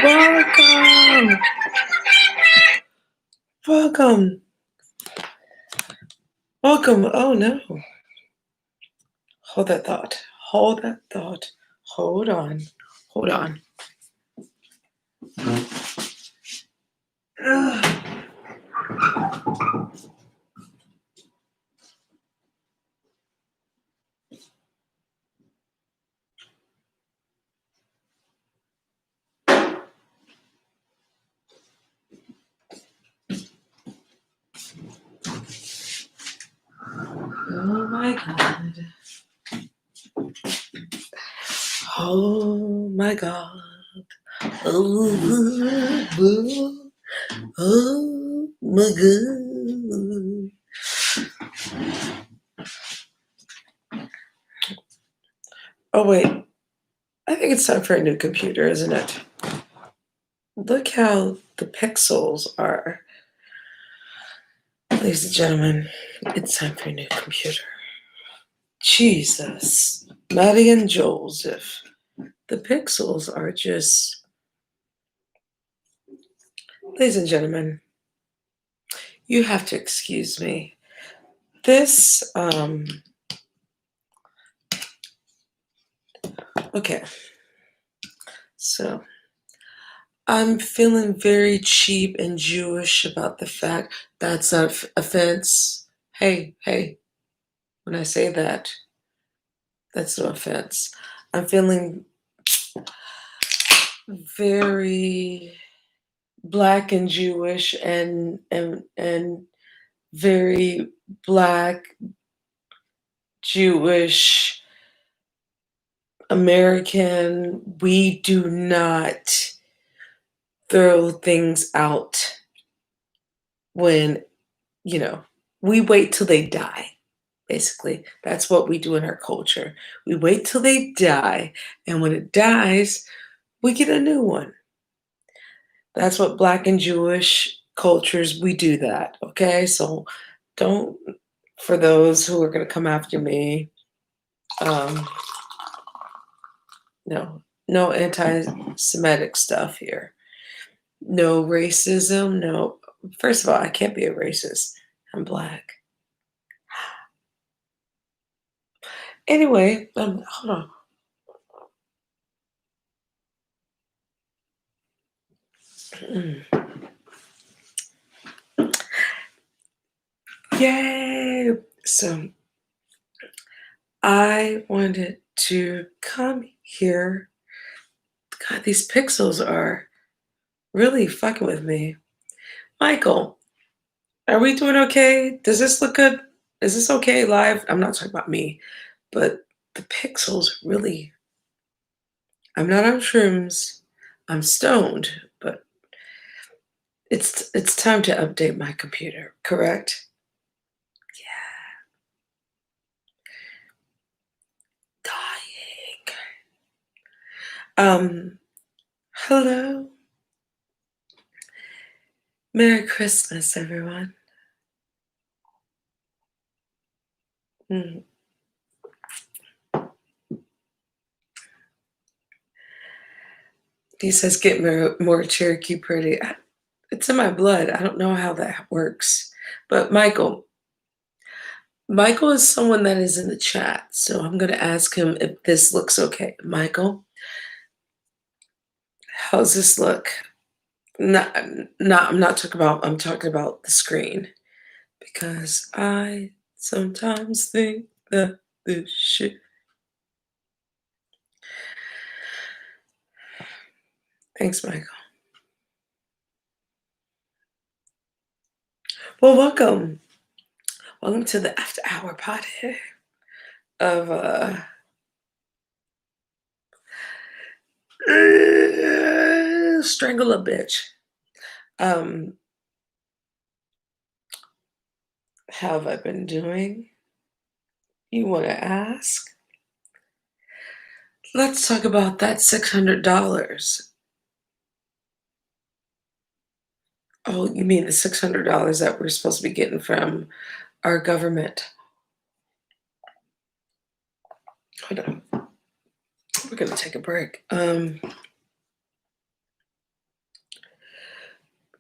Welcome. Welcome. Welcome. Oh no. Hold that thought. Hold that thought. Hold on. Hold on. Ugh. Oh my god. Oh my god. Oh, oh my god. Oh wait. I think it's time for a new computer, isn't it? Look how the pixels are. Ladies and gentlemen, it's time for a new computer. Jesus. Maddie and Joseph. The pixels are just. Ladies and gentlemen, you have to excuse me. This, okay. So, I'm feeling very cheap and Jewish about the fact that's an offense. Hey, when I say that, that's no offense. I'm feeling very black and Jewish and very black Jewish American. We do not throw things out when, we wait till they die. Basically, that's what we do in our culture. We wait till they die, and when it dies, we get a new one. That's what black and Jewish cultures, we do that. Okay, so don't, for those who are going to come after me, um, no anti-Semitic stuff here. No racism. No, first of all, I can't be a racist. I'm black. Anyway, hold on. Yay! So I wanted to come here. God, these pixels are really fucking with me. Michael, are we doing okay? Does this look good? Is this okay live? I'm not talking about me, but the pixels really. I'm not on shrooms. I'm stoned, but it's time to update my computer, correct? Dying. Hello. Merry Christmas, everyone. Mm. He says, get more Cherokee pretty. It's in my blood. I don't know how that works. But Michael is someone that is in the chat. So I'm going to ask him if this looks okay. Michael, how's this look? Not, I'm talking about the screen. Because I sometimes think that this shit. Thanks, Michael. Well, welcome. Welcome to the after hour party of Strangle a Bitch. How have I been doing? You want to ask? Let's talk about that $600. Oh, you mean the $600 that we're supposed to be getting from our government? Hold on. We're going to take a break.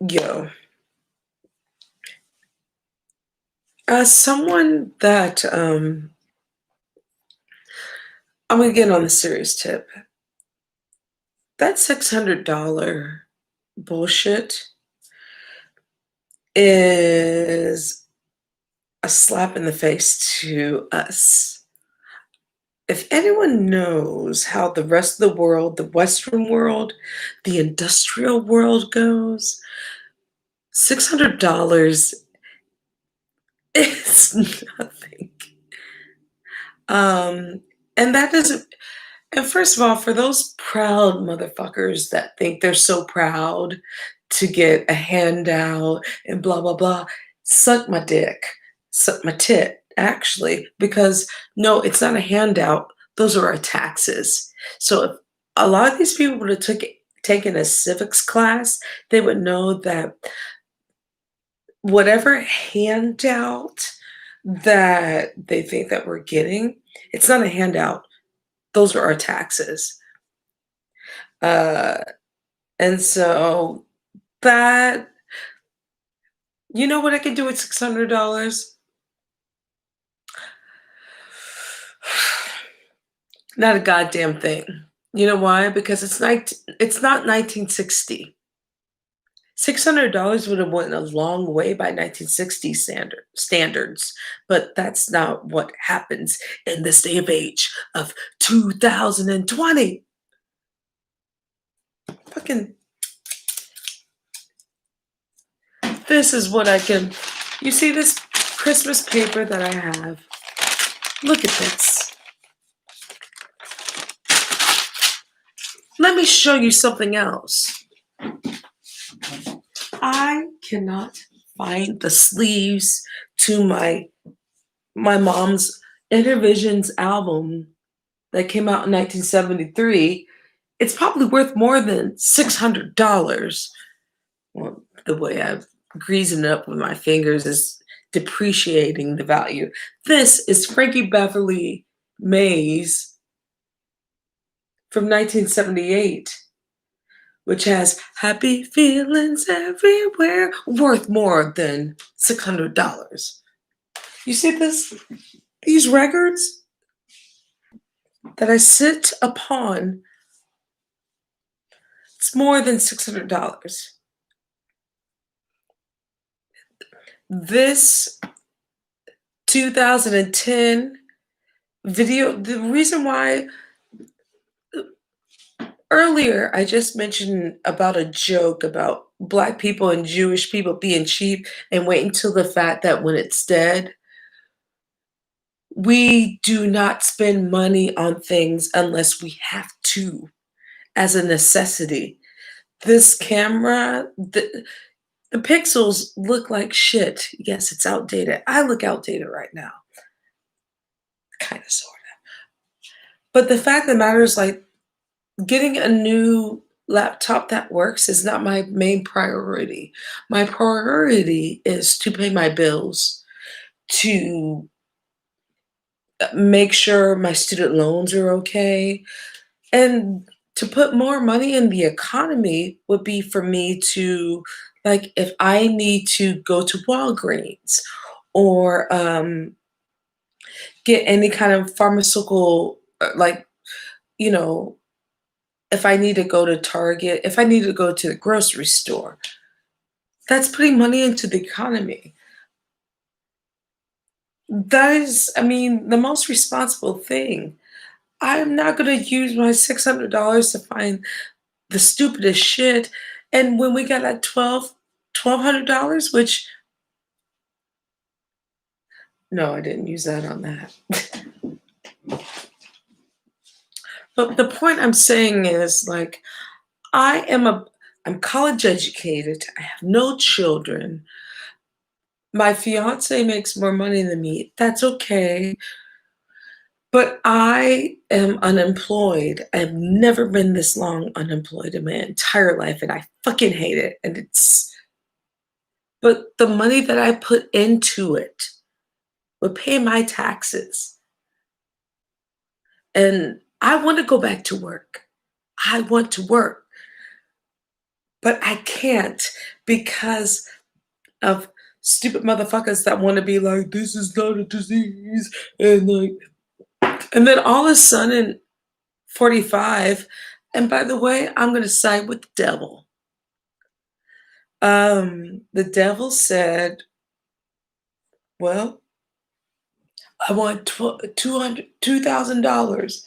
Yo, as someone that I'm gonna get on the serious tip. That $600 bullshit is a slap in the face to us. If anyone knows how the rest of the world, the Western world, the industrial world goes, $600 is nothing. Um, and that doesn't And first of all, for those proud motherfuckers that think they're so proud to get a handout and blah, blah, blah, suck my dick, suck my tit, actually, because no, it's not a handout. Those are our taxes. So if a lot of these people would have taken a civics class, they would know that whatever handout that they think that we're getting, it's not a handout. Those are our taxes. Uh, and so that you know what I could do with $600? Not a goddamn thing. You know why? Because it's not 1960. $600 would have went a long way by 1960 standards, but that's not what happens in this day of age of 2020. Fucking this is what I can you see this Christmas paper that I have? Look at this. Let me show you something else. I cannot find the sleeves to my mom's Intervisions album that came out in 1973. It's probably worth more than $600. Well, the way I've greasing it up with my fingers is depreciating the value. This is Frankie Beverly Mays from 1978, which has happy feelings everywhere, worth more than $600. You see these records that I sit upon, it's more than $600. This 2010 video, the reason why earlier I just mentioned about a joke about Black people and Jewish people being cheap and waiting till the fact that when it's dead, we do not spend money on things unless we have to, as a necessity. This camera, the pixels look like shit. Yes, it's outdated. I look outdated right now, kind of, sort of. But the fact of the matter is, like, getting a new laptop that works is not my main priority. My priority is to pay my bills, to make sure my student loans are okay, and to put more money in the economy would be for me to, like, if I need to go to Walgreens or get any kind of pharmaceutical, like, you know, if I need to go to Target, if I need to go to the grocery store, that's putting money into the economy. That is, I mean, the most responsible thing. I'm not going to use my $600 to find the stupidest shit. And when we got that $1,200, which no, I didn't use that on that. But the point I'm saying is, like, I am a I'm college educated. I have no children. My fiance makes more money than me. That's okay. But I am unemployed. I've never been this long unemployed in my entire life, and I fucking hate it. But the money that I put into it would pay my taxes. And I want to go back to work. I want to work. but I can't because of stupid motherfuckers that want to be like, this is not a disease, and like, and then all of a sudden, 45, and by the way, I'm gonna side with the devil. The devil said, well, I want $2,000.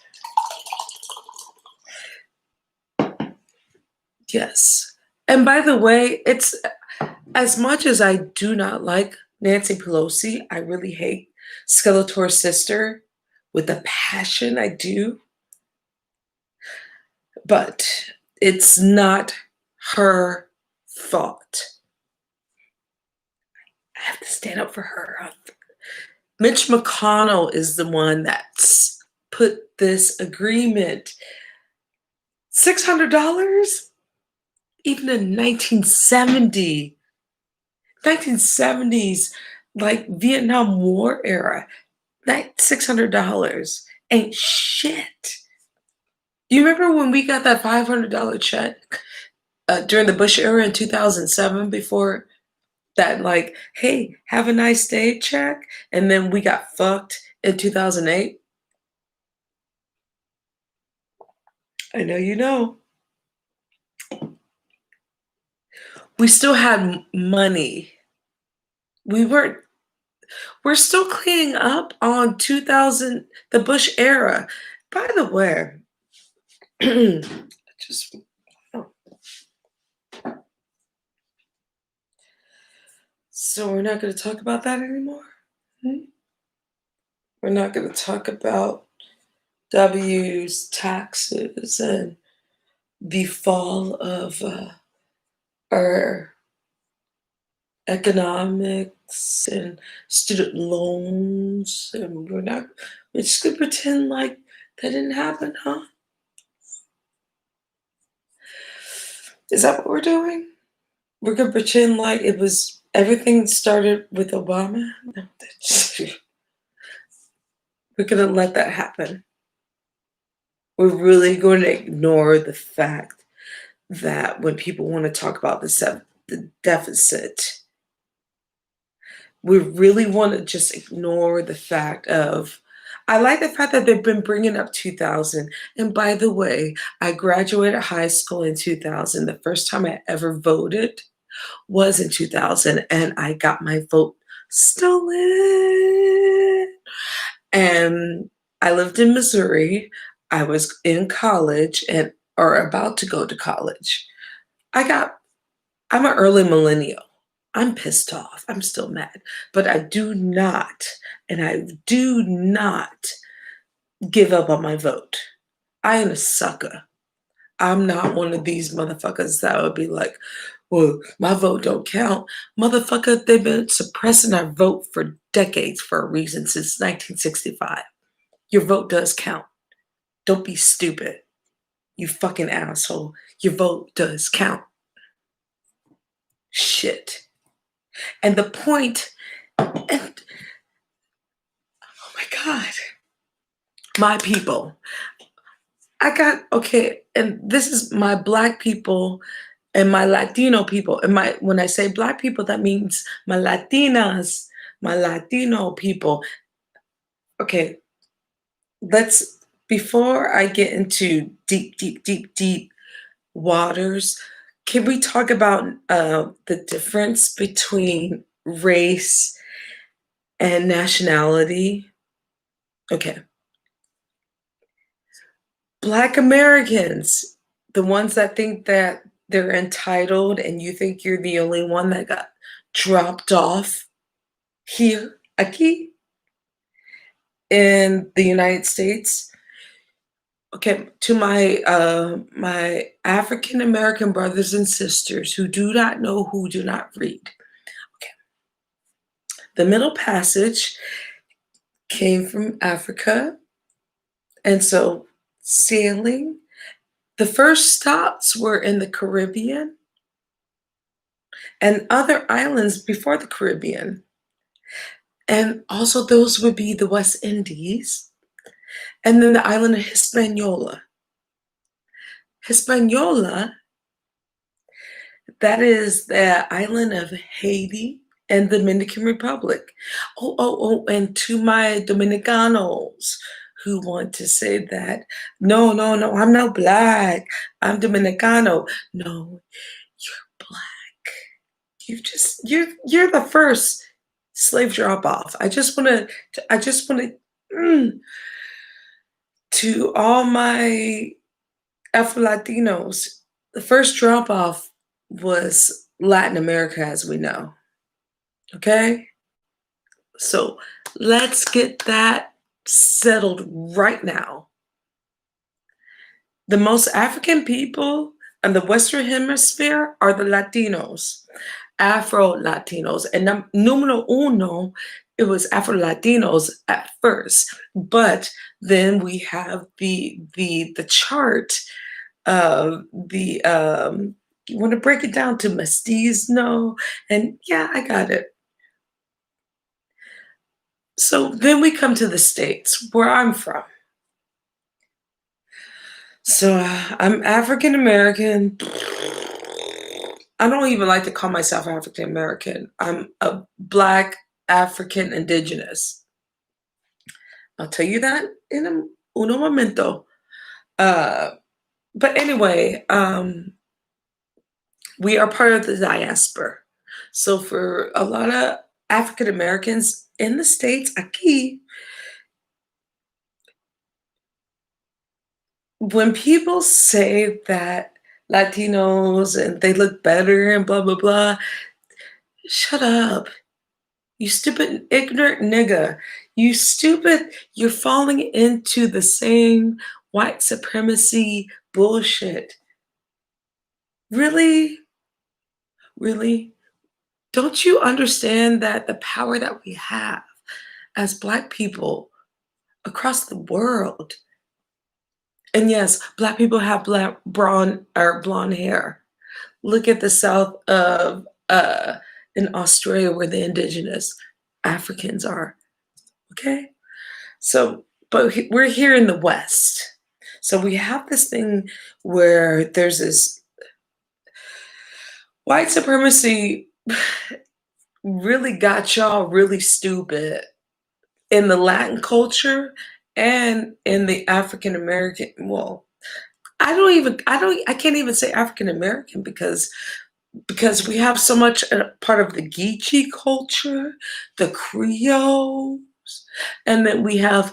Yes. And by the way, it's as much as I do not like Nancy Pelosi, I really hate Skeletor's sister with a passion. I do, but it's not her fault. I have to stand up for her. Mitch McConnell is the one that's put this agreement. $600? Even in 1970s, like Vietnam War era, that $600 ain't shit. Do you remember when we got that $500 check during the Bush era in 2007 before that, like, hey, have a nice day check? And then we got fucked in 2008? I know you know. We still had money. We're still cleaning up on 2000, the Bush era. By the way, just oh, so we're not going to talk about that anymore. Hmm? We're not going to talk about W's taxes and the fall of our economics and student loans, and we're just going to pretend like that didn't happen, huh? Is that what we're doing? We're gonna pretend like it was everything started with Obama? No, we're gonna let that happen. We're really going to ignore the fact that when people want to talk about the deficit, we really want to just ignore the fact of. I like the fact that they've been bringing up 2000. And by the way, I graduated high school in 2000. The first time I ever voted was in 2000, and I got my vote stolen. And I lived in Missouri. I was in college and or about to go to college. I got I'm an early millennial. I'm pissed off. I'm still mad. But I do not give up on my vote. I am a sucker. I'm not one of these motherfuckers that would be like, well, my vote don't count. Motherfucker, they've been suppressing our vote for decades for a reason since 1965. Your vote does count. Don't be stupid. You fucking asshole. Your vote does count. Shit. And the point, and oh my God, my people. Okay, and this is my Black people and my Latino people. And when I say Black people, that means my Latinas, my Latino people. Okay, before I get into deep, deep, deep, deep waters, can we talk about the difference between race and nationality? Okay. Black Americans, the ones that think that they're entitled and you think you're the only one that got dropped off here, aquí, in the United States. Okay, to my African American brothers and sisters who do not know, who do not read. Okay, the Middle Passage came from Africa, and so sailing. The first stops were in the Caribbean and other islands before the Caribbean. And also, those would be the West Indies, and then the island of Hispaniola. Hispaniola That is the island of Haiti and Dominican Republic. And to my Dominicanos who want to say that, no, no, no, I'm not black. I'm Dominicano. No, you're black. You're the first slave drop off. I just want to to all my Afro Latinos, the first drop off was Latin America as we know. Okay? So let's get that settled right now. The most African people in the Western Hemisphere are the Latinos, Afro Latinos. And numero uno, it was Afro Latinos at first, but then we have the chart of the you want to break it down to mestizo, and yeah, I got it. So then we come to the States, where I'm from. So I'm African American. I don't even like to call myself African American. I'm a Black African Indigenous. I'll tell you that in uno momento. Uh, but anyway, we are part of the diaspora. So for a lot of African Americans in the States, aquí, when people say that Latinos and they look better and blah blah blah, shut up. You stupid ignorant nigga. You stupid, you're falling into the same white supremacy bullshit. Really? Really? Don't you understand that the power that we have as Black people across the world? And yes, Black people have black brown or blonde hair. Look at the south of in Australia where the indigenous Africans are. Okay? So, but we're here in the West. So we have this thing where there's this white supremacy really got y'all really stupid in the Latin culture and in the African American. Well, I can't even say African American because we have so much part of the Geechee culture, the Creoles, and then we have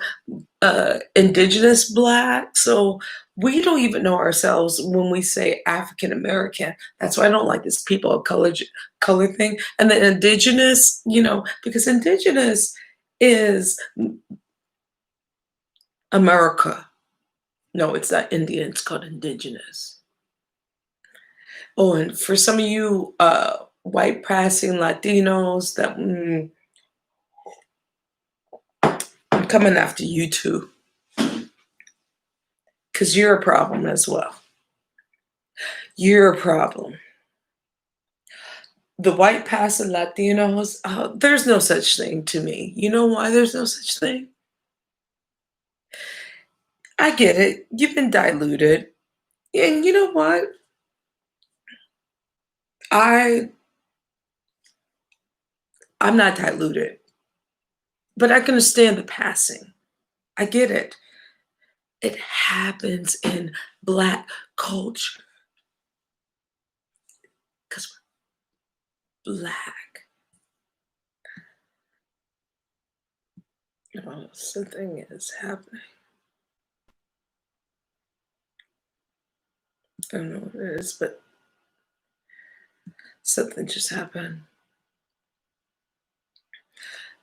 indigenous Black. So we don't even know ourselves when we say African American. That's why I don't like this people of color thing. And then indigenous, because indigenous is America. No, it's not Indian. It's called indigenous. Oh, and for some of you white passing Latinos, that I'm coming after you too, because you're a problem as well. You're a problem. The white passing Latinos, there's no such thing to me. You know why there's no such thing? I get it. You've been diluted. And you know what? I I'm not diluted, but I can understand the passing. I get it. It happens in Black culture because we're Black. Something is happening. I don't know what it is, but something just happened.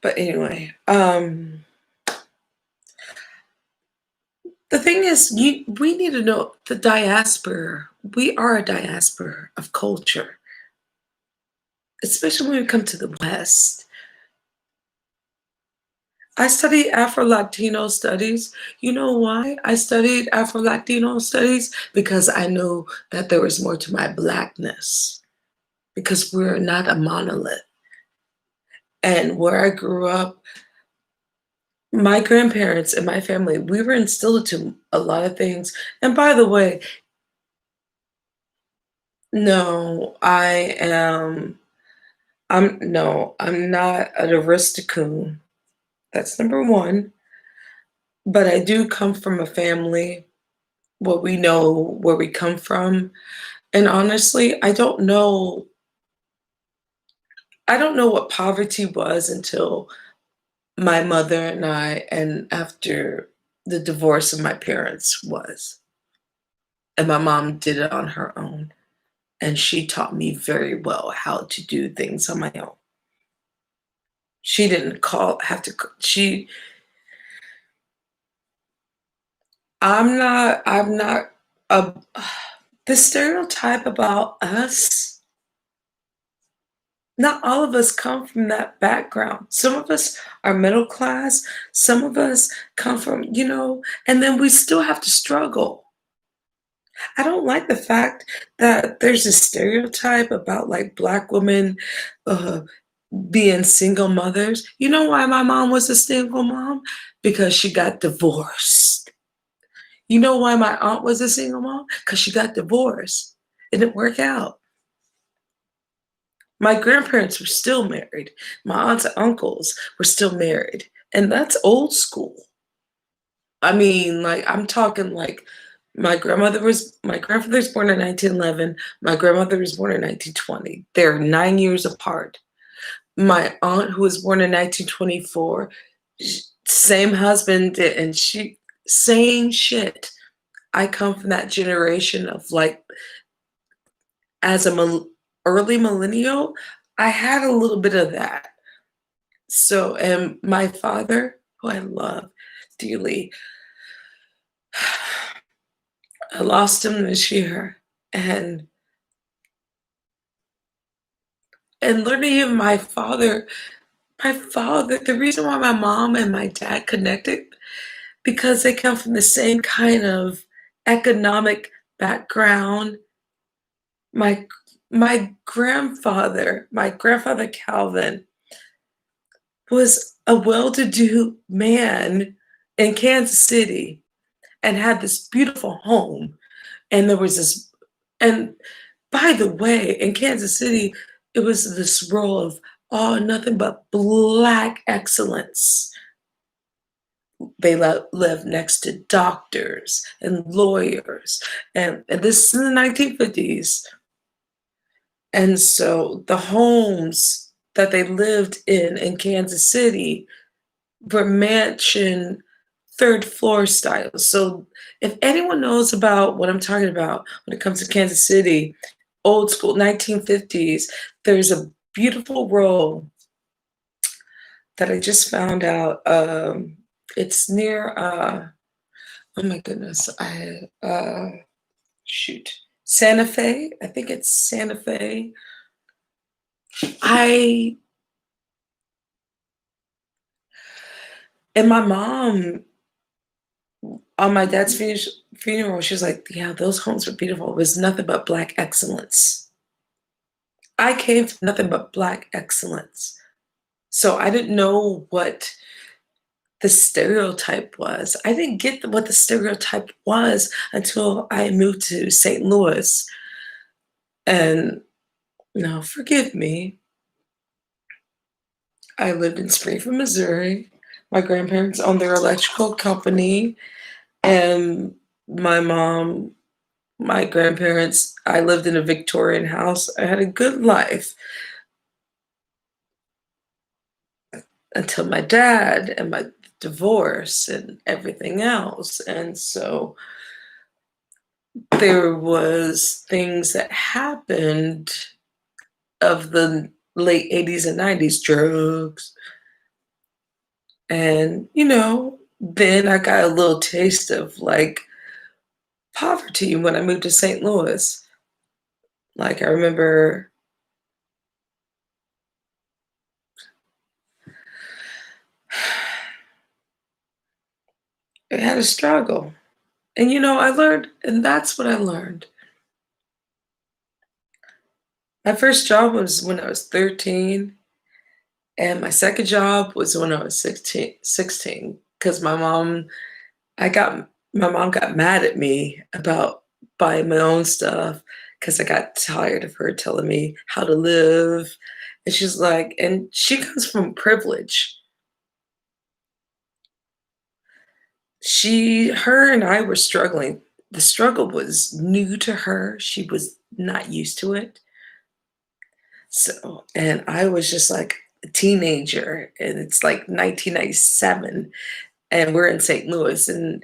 But anyway, the thing is, we need to know the diaspora. We are a diaspora of culture, especially when we come to the West. I studied Afro Latino studies. You know why I studied Afro Latino studies? Because I knew that there was more to my Blackness, because we're not a monolith. And where I grew up, my grandparents and my family, we were instilled to a lot of things. And by the way, No, I'm not an aristocoon. That's number 1, but I do come from a family where we know where we come from, and honestly, I don't know what poverty was until my mother and after the divorce of my parents was, and my mom did it on her own, and she taught me very well how to do things on my own. She didn't call have to c she I'm not a the stereotype about us, not all of us come from that background. Some of us are middle class, some of us come from, and then we still have to struggle. I don't like the fact that there's a stereotype about, like, Black women, uh, being single mothers. You know why my mom was a single mom? Because she got divorced. You know why my aunt was a single mom? Because she got divorced. It didn't work out. My grandparents were still married. My aunts and uncles were still married, and that's old school. I mean, like, I'm talking like my grandfather was born in 1911, my grandmother was born in 1920. They're 9 years apart. My aunt, who was born in 1924, same husband, and she same shit. I come from that generation of, like, as a early millennial, I had a little bit of that. So, and my father, who I love dearly, I lost him this year, and learning of my father, the reason why my mom and my dad connected, because they come from the same kind of economic background. My my grandfather Calvin was a well-to-do man in Kansas City and had this beautiful home. And there was this, and by the way, in Kansas City, it was this role of, oh, nothing but Black excellence. They lived next to doctors and lawyers, and this is in the 1950s. And so the homes that they lived in Kansas City were mansion third floor style. So if anyone knows about what I'm talking about when it comes to Kansas City, old school 1950s, there's a beautiful row that I just found out. It's near oh my goodness, I shoot. Santa Fe. I think it's Santa Fe. I and my mom on my dad's funeral, she was like, "Yeah, those homes were beautiful. It was nothing but Black excellence." I came from nothing but Black excellence. So I didn't know what the stereotype was. I didn't get what the stereotype was until I moved to St. Louis. And now, forgive me, I lived in Springfield, Missouri. My grandparents owned their electrical company, and my mom, my grandparents, I lived in a Victorian house. I had a good life until my dad and my divorce and everything else. And so there was things that happened of the late 80s and 90s, drugs. And, then I got a little taste of, like, poverty when I moved to St. Louis. Like, I remember I had a struggle. And, I learned, and that's what I learned. My first job was when I was 13, and my second job was when I was 16, because my mom got mad at me about buying my own stuff, because I got tired of her telling me how to live. And she's like, and she comes from privilege. Her and I were struggling. The struggle was new to her. She was not used to it. So, and I was just like a teenager, and it's like 1997, and we're in St. Louis, and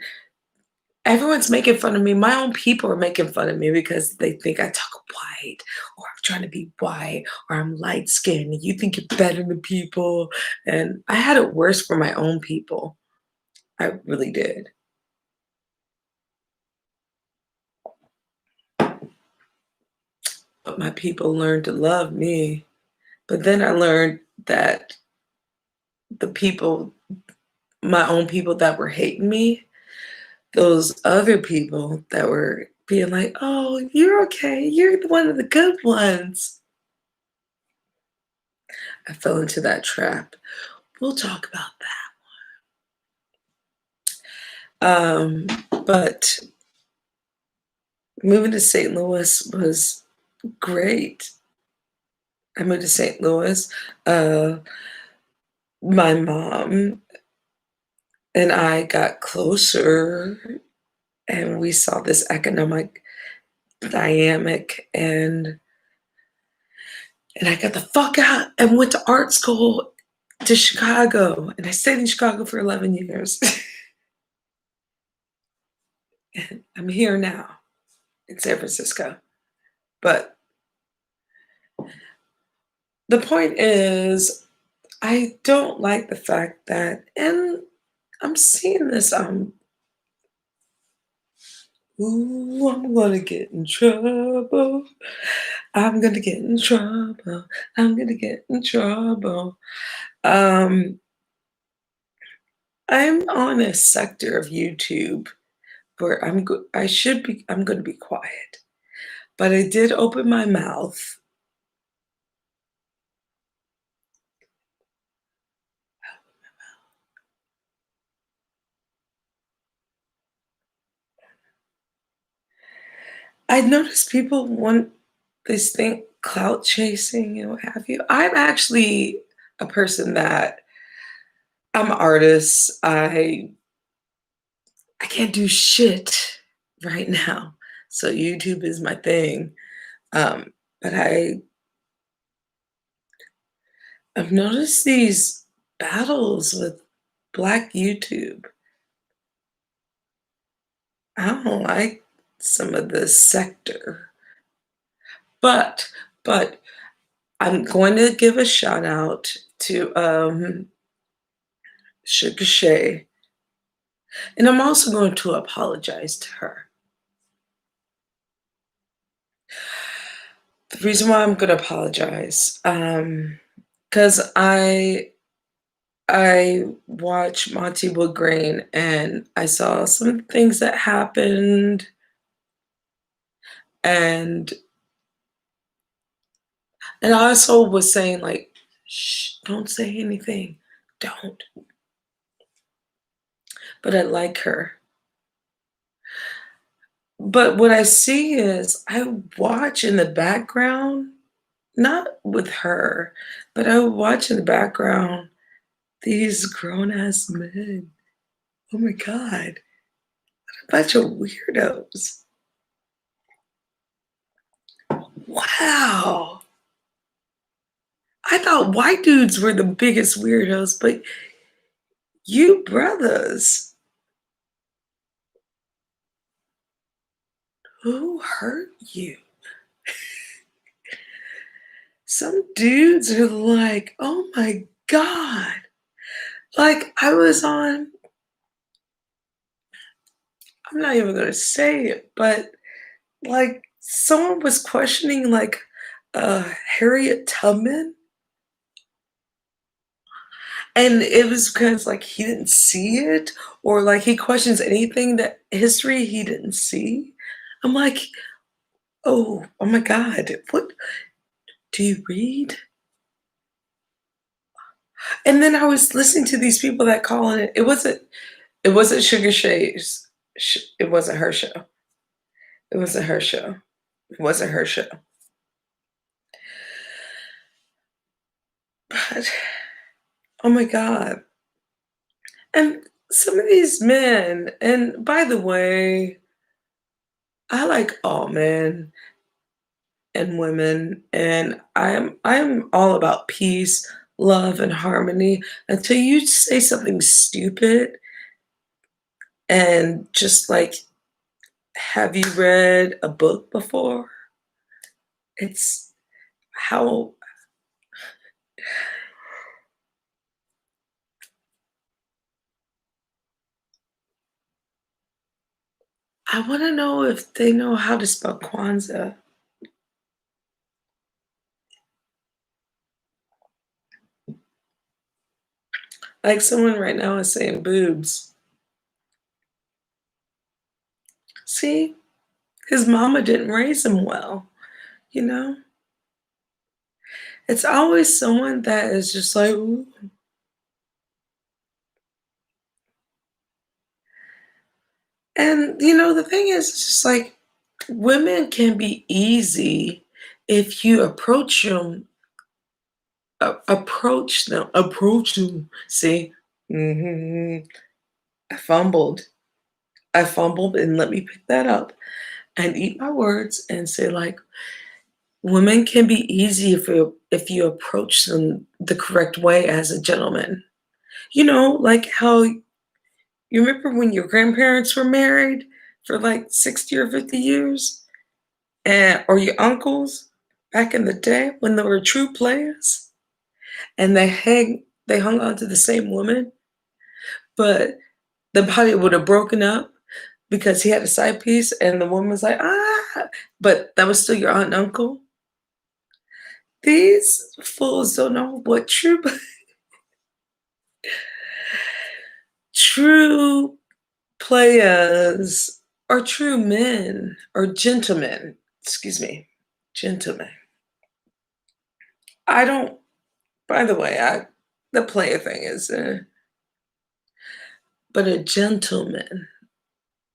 everyone's making fun of me. My own people are making fun of me because they think I talk white, or I'm trying to be white, or I'm light skinned, and you think you're better than people. And I had it worse for my own people. I really did. But my people learned to love me. But then I learned that the people, my own people that were hating me, those other people that were being like, "Oh, you're okay. You're one of the good ones." I fell into that trap. We'll talk about that. But moving to St. Louis was great. I moved to St. Louis. Uh, my mom and I got closer, and we saw this economic dynamic, and I got the fuck out and went to art school to Chicago, and I stayed in Chicago for 11 years. And I'm here now in San Francisco. But the point is, I don't like the fact that, and I'm seeing this, ooh, I'm gonna get in trouble. I'm gonna get in trouble. I'm gonna get in trouble. Um, I'm on a sector of YouTube where I'm gonna be quiet. But I did open my mouth. I noticed people want this thing, clout chasing and what have you. I'm actually a person that I'm an artist. I can't do shit right now. So YouTube is my thing. But I've noticed these battles with Black YouTube. I don't like some of the sector. But but I'm going to give a shout out to Sugar Shay, and I'm also going to apologize to her. The reason why I'm going to apologize, because I watched Monty Woodgrain, and I saw some things that happened, and and I also was saying like, shh, don't say anything, don't. But I like her. But what I see is I watch in the background, not with her, but I watch in the background these grown ass men. Oh my God, a bunch of weirdos. Wow. I thought white dudes were the biggest weirdos, but you brothers, who hurt you? Some dudes are like, oh my God. Like I was on, I'm not even gonna say it, but like someone was questioning like Harriet Tubman, and it was because like he didn't see it, or like he questions anything that history he didn't see. I'm like, oh my God, what do you read? And then I was listening to these people that call it. It wasn't Sugar Shay's. It wasn't her show. It wasn't her show. It wasn't her show. But oh my God. And some of these men, and by the way, I like all men and women, and I'm all about peace, love, and harmony until you say something stupid and just like, have you read a book before? It's how I want to know if they know how to spell Kwanzaa. Like someone right now is saying boobs. See, his mama didn't raise him well, you know? It's always someone that is just like, "Ooh." And the thing is, it's just like women can be easy if you approach them. See, hmm I fumbled. I fumbled, and let me pick that up and eat my words and say like, women can be easy if you approach them the correct way as a gentleman. Like how you remember when your grandparents were married for like 60 or 50 years? And or your uncles back in the day when they were true players and they hung on to the same woman, but the body would have broken up because he had a side piece and the woman was like, but that was still your aunt and uncle. These fools don't know what true players or true men or gentlemen, excuse me, gentlemen. I don't, by the way, the player thing is, but a gentleman.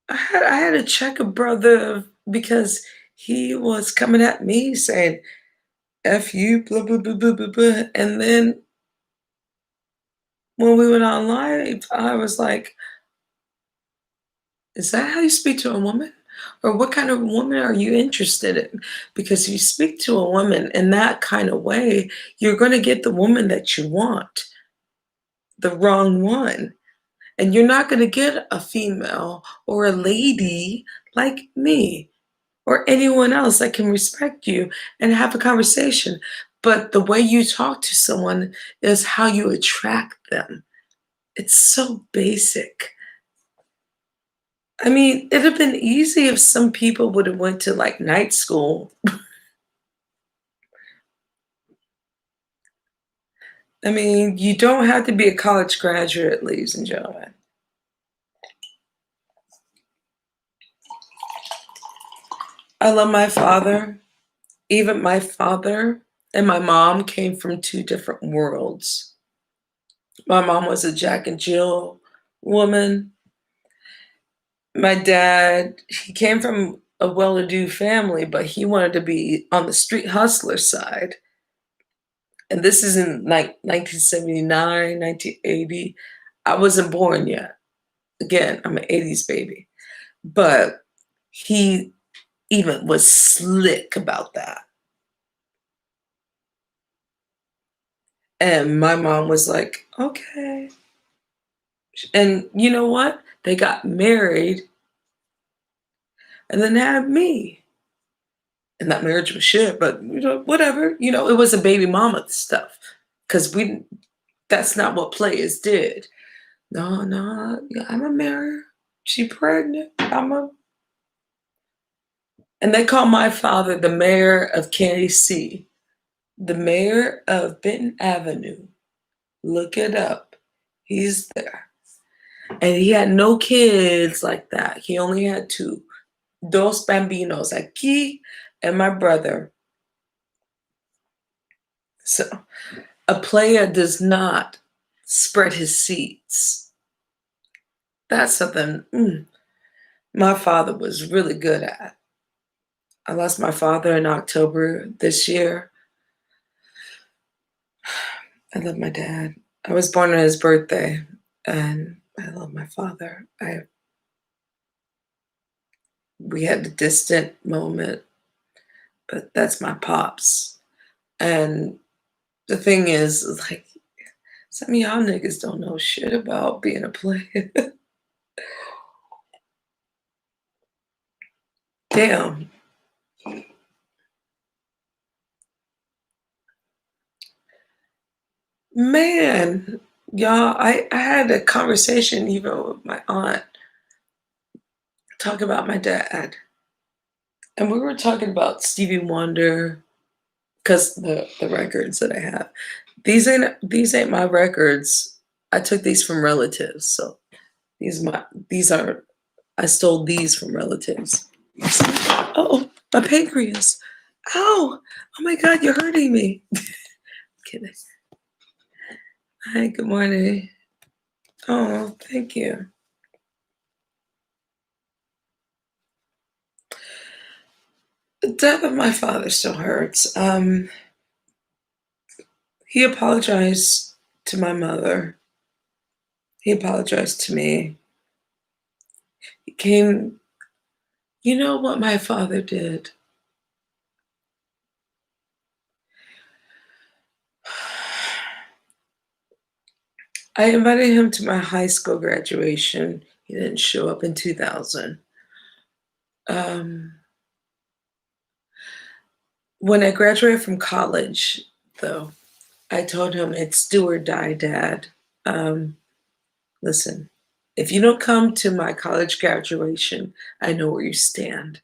I had to check a brother because he was coming at me saying, F you, blah, blah, blah, blah, blah, blah. And then when we went on live, I was like, is that how you speak to a woman? Or what kind of woman are you interested in? Because if you speak to a woman in that kind of way, you're going to get the woman that you want, the wrong one. And you're not going to get a female or a lady like me or anyone else that can respect you and have a conversation. But the way you talk to someone is how you attract them. It's so basic. I mean, it'd have been easy if some people would have went to like night school. I mean, you don't have to be a college graduate, ladies and gentlemen. I love my father. Even my father and my mom came from two different worlds. My mom was a Jack and Jill woman. My dad, he came from a well-to-do family, but he wanted to be on the street hustler side. And this is in like 1979, 1980. I wasn't born yet. Again, I'm an 80s baby. But he even was slick about that. And my mom was like, okay. And you know what? They got married and then had me. And that marriage was shit, but whatever. It was a baby mama stuff. Because that's not what players did. No, no, yeah, I'm a marrier. She pregnant. And they call my father the mayor of KC, the mayor of Benton Avenue. Look it up. He's there. And he had no kids like that. He only had two. Dos bambinos, aquí and my brother. So a player does not spread his seats. That's something my father was really good at. I lost my father in October this year. I love my dad. I was born on his birthday, and I love my father. We had a distant moment, but that's my pops. And the thing is, like, some of y'all niggas don't know shit about being a player. Damn. Man, y'all, I had a conversation even with my aunt, talking about my dad. And we were talking about Stevie Wonder, because the records that I have. These ain't my records. I took these from relatives, so these are I stole these from relatives. Oh, my pancreas. Ow! Oh my god, you're hurting me. Kidding. Hi, good morning. Oh, thank you. The death of my father still hurts. He apologized to my mother. He apologized to me. He came. You know what my father did? I invited him to my high school graduation. He didn't show up in 2000. Um, when I graduated from college, though, I told him it's do or die, Dad. Um, Listen, if you don't come to my college graduation, I know where you stand.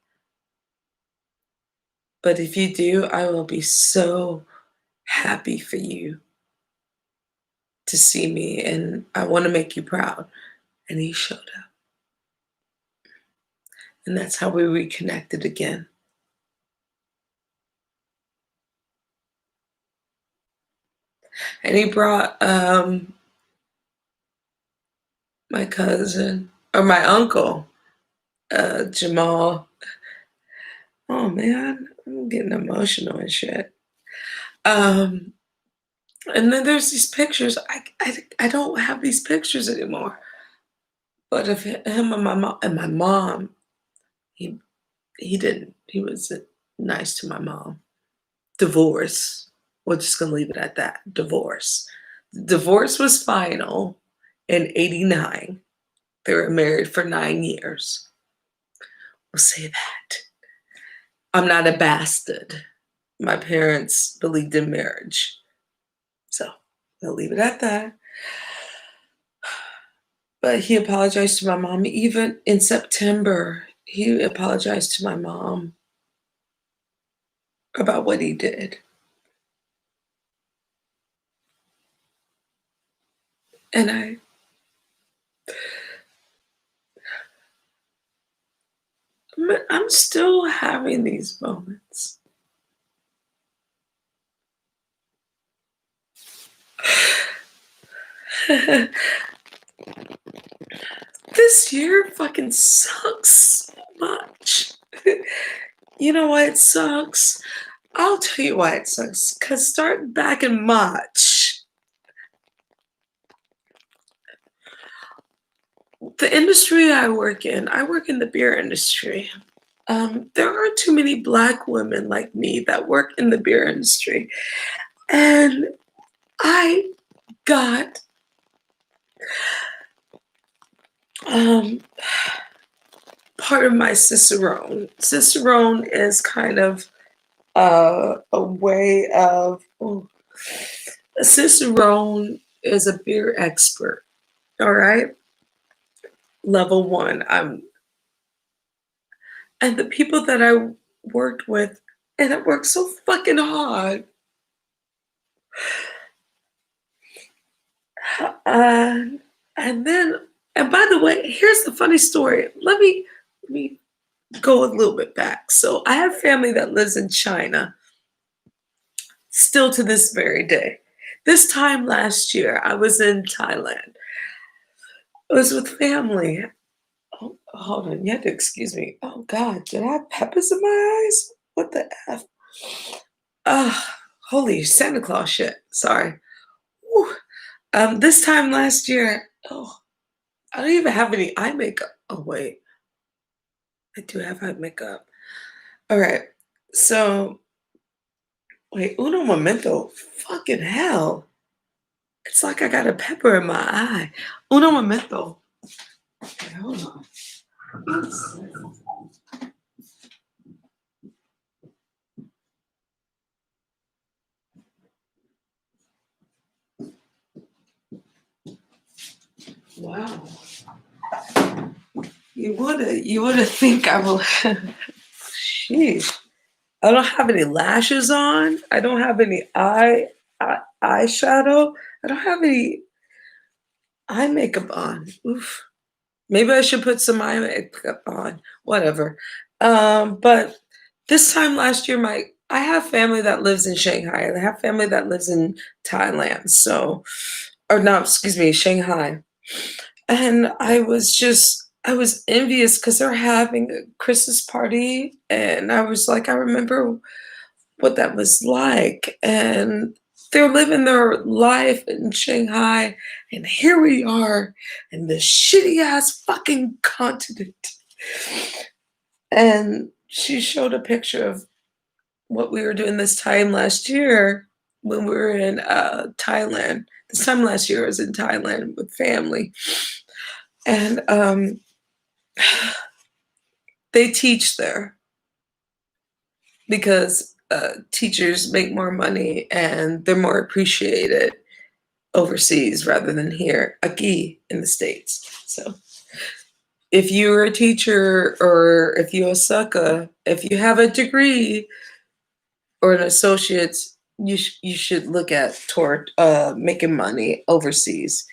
But if you do, I will be so happy for you to see me, and I want to make you proud. And he showed up. And that's how we reconnected again. And he brought my cousin, or my uncle, Jamal. Oh man, I'm getting emotional and shit. Um, and then there's these pictures. I don't have these pictures anymore. But of him and my mom, he he didn't. He was nice to my mom. Divorce. We're just gonna leave it at that. Divorce. Divorce was final in '89. They were married for 9 years. We'll say that. I'm not a bastard. My parents believed in marriage. So we'll leave it at that. But he apologized to my mom. Even in September, he apologized to my mom about what he did. And I'm still having these moments. This year fucking sucks so much. You know why it sucks? I'll tell you why it sucks. Because starting back in March, the industry I work in the beer industry. There aren't too many Black women like me that work in the beer industry. And I got um, part of my Cicerone. Cicerone is kind of a way of, a Cicerone is a beer expert, all right? Level one. And the people that I worked with, and I worked so fucking hard. Uh, and then, and by the way, here's the funny story. Let me go a little bit back. So I have family that lives in China, still to this very day. This time last year, I was in Thailand. I was with family. Oh, hold on. You have to excuse me. Oh God, did I have peppers in my eyes? What the F? Ah, holy Santa Claus shit. Sorry. Whew. This time last year, oh, I don't even have any eye makeup. Oh wait, I do have eye makeup. All right. So wait, uno momento. Fucking hell. It's like I got a pepper in my eye. Uno momento. Okay, hold on. Wow. You would have think I will. Sheesh. I don't have any lashes on. I don't have any eyeshadow. I don't have any eye makeup on. Oof. Maybe I should put some eye makeup on. Whatever. But this time last year, my I have family that lives in Shanghai, and I have family that lives in Thailand. So, or no, excuse me, Shanghai. And I was envious because they're having a Christmas party, and I was like, I remember what that was like. And they're living their life in Shanghai, and here we are in this shitty ass fucking continent. And she showed a picture of what we were doing this time last year when we were in Thailand. This time last year I was in Thailand with family. And they teach there because teachers make more money and they're more appreciated overseas rather than here, aquí in the States. So if you're a teacher or if you're a sucker, if you have a degree or an associate's, you should look at toward making money overseas,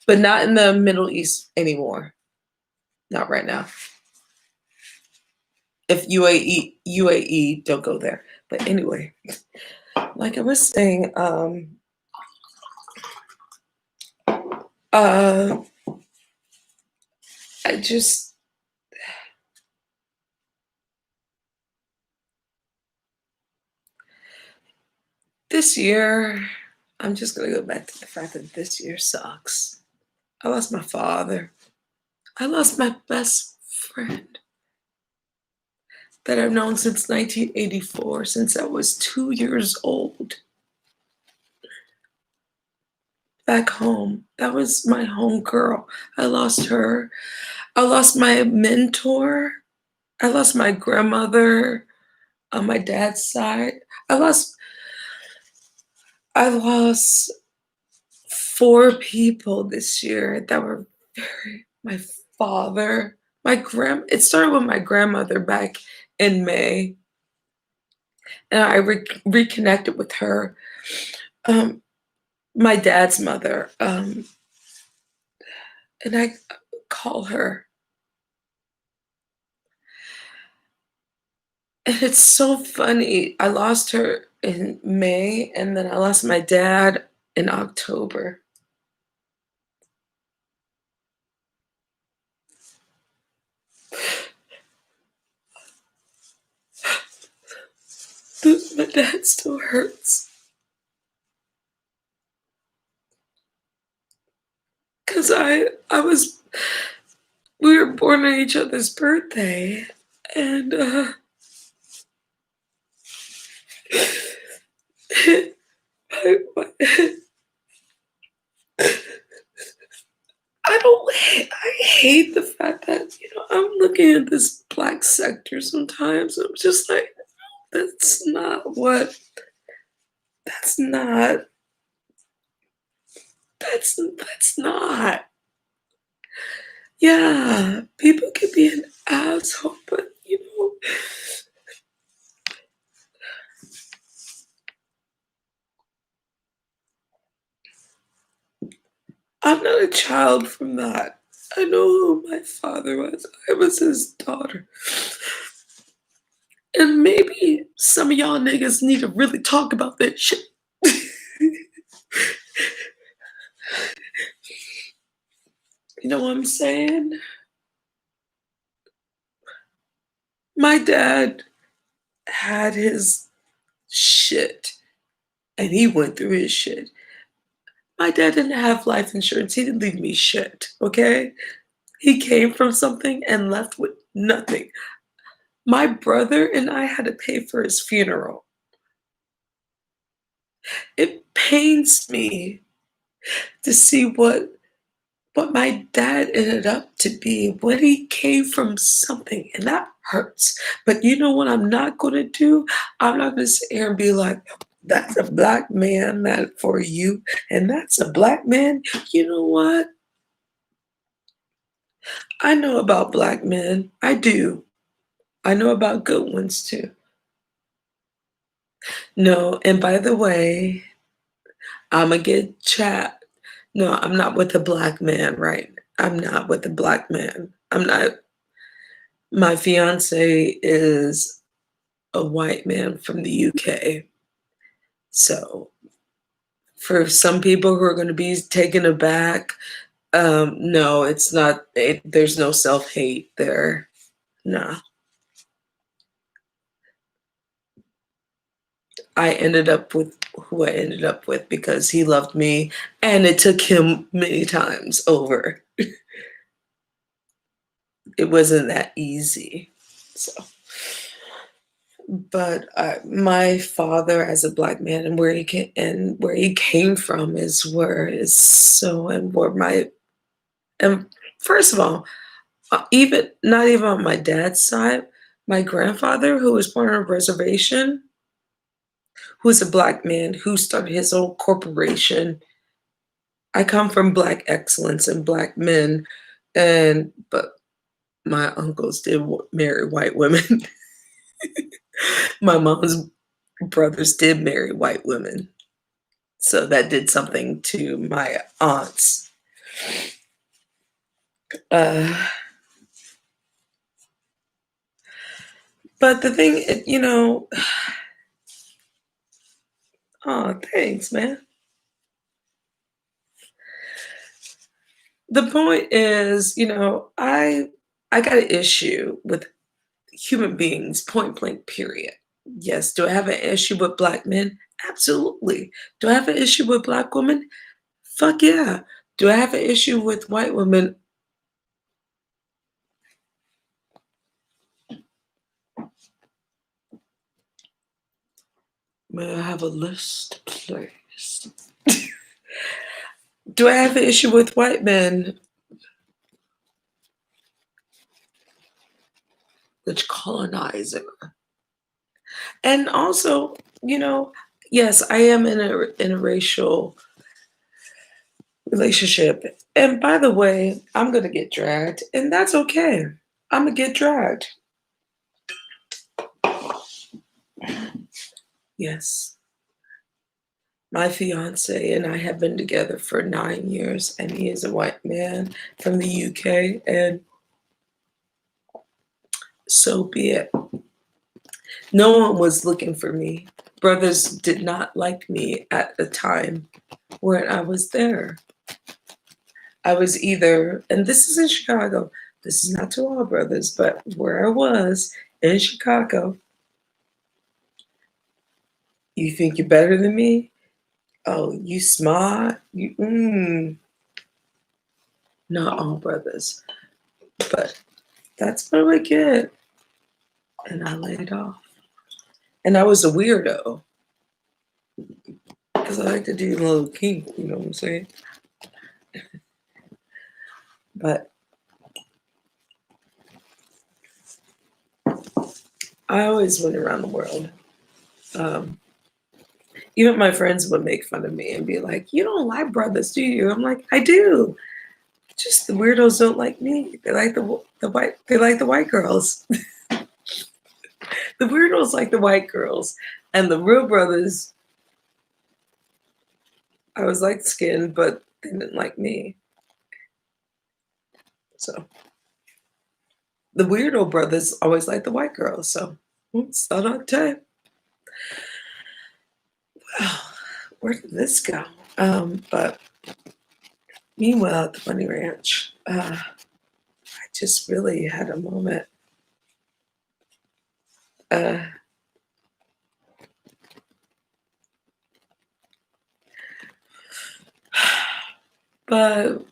but not in the Middle East anymore. Not right now. If UAE, don't go there. But anyway, like I was saying, uh, I just this year, I'm just gonna go back to the fact that this year sucks. I lost my father. I lost my best friend that I've known since 1984, since I was 2 years old. Back home, that was my home girl. I lost her. I lost my mentor. I lost my grandmother on my dad's side. I lost I lost 4 people this year that were very my father, it started with my grandmother back in May, and I reconnected with her. Um, my dad's mother, and I call her, and it's so funny. I lost her in May, and then I lost my dad in October. My dad still hurts because I was we were born on each other's birthday, and I I hate the fact that I'm looking at this black sector sometimes. I'm just like, that's not what. That's not. That's not. Yeah, people can be an asshole, but I'm not a child from that. I know who my father was. I was his daughter. And maybe some of y'all niggas need to really talk about that shit. You know what I'm saying? My dad had his shit, and he went through his shit. My dad didn't have life insurance. He didn't leave me shit, okay? He came from something and left with nothing. My brother and I had to pay for his funeral. It pains me to see what my dad ended up to be when he came from something, and that hurts. But you know what I'm not gonna do? I'm not gonna sit here and be like, "That's a black man that for you, and that's a black man." You know what? I know about black men. I do. I know about good ones too. No, and by the way, Imma get chat. No, I'm not with a black man, right? I'm not with a black man. I'm not. My fiance is a white man from the UK. So for some people who are going to be taken aback, no, it's not. There's no self hate there. No, I ended up with who I ended up with because he loved me, and it took him many times over. It wasn't that easy. So. But my father, as a black man, and where he came from is so, and where my and first of all, even not even on my dad's side, my grandfather, who was born on a reservation, who's a black man who started his own corporation. I come from black excellence and black men, and but my uncles did marry white women. My mom's brothers did marry white women. So that did something to my aunts. Uh, but the thing, oh, thanks, man. The point is, I got an issue with human beings, point blank, period. Yes. Do I have an issue with black men? Absolutely. Do I have an issue with black women? Fuck yeah. Do I have an issue with white women? May I have a list, please? Do I have an issue with white men? Which colonizer? And also, you know, yes, I am in a interracial relationship. And by the way, I'm gonna get dragged, and that's okay. I'm gonna get dragged. Yes. My fiance and I have been together for 9 years, and he is a white man from the UK, and so be it. No one was looking for me. Brothers did not like me at the time when I was there. I was either, and this is in Chicago, this is not to all brothers, but where I was in Chicago, you think you're better than me? Oh, you smart? Not all brothers, but that's what I get. And I laid off. And I was a weirdo because I like to do a little kink, you know what I'm saying? But I always went around the world. Um, Even my friends would make fun of me and be like, "You don't like brothers, do you?" I'm like, "I do. Just the weirdos don't like me. They like the white. They like the white girls. The weirdos like the white girls, and the real brothers. I was light skinned, but they didn't like me. So the weirdo brothers always like the white girls. So it's not on time. Wow, where did this go? But meanwhile, at the Bunny Ranch, I just really had a moment. Uh, but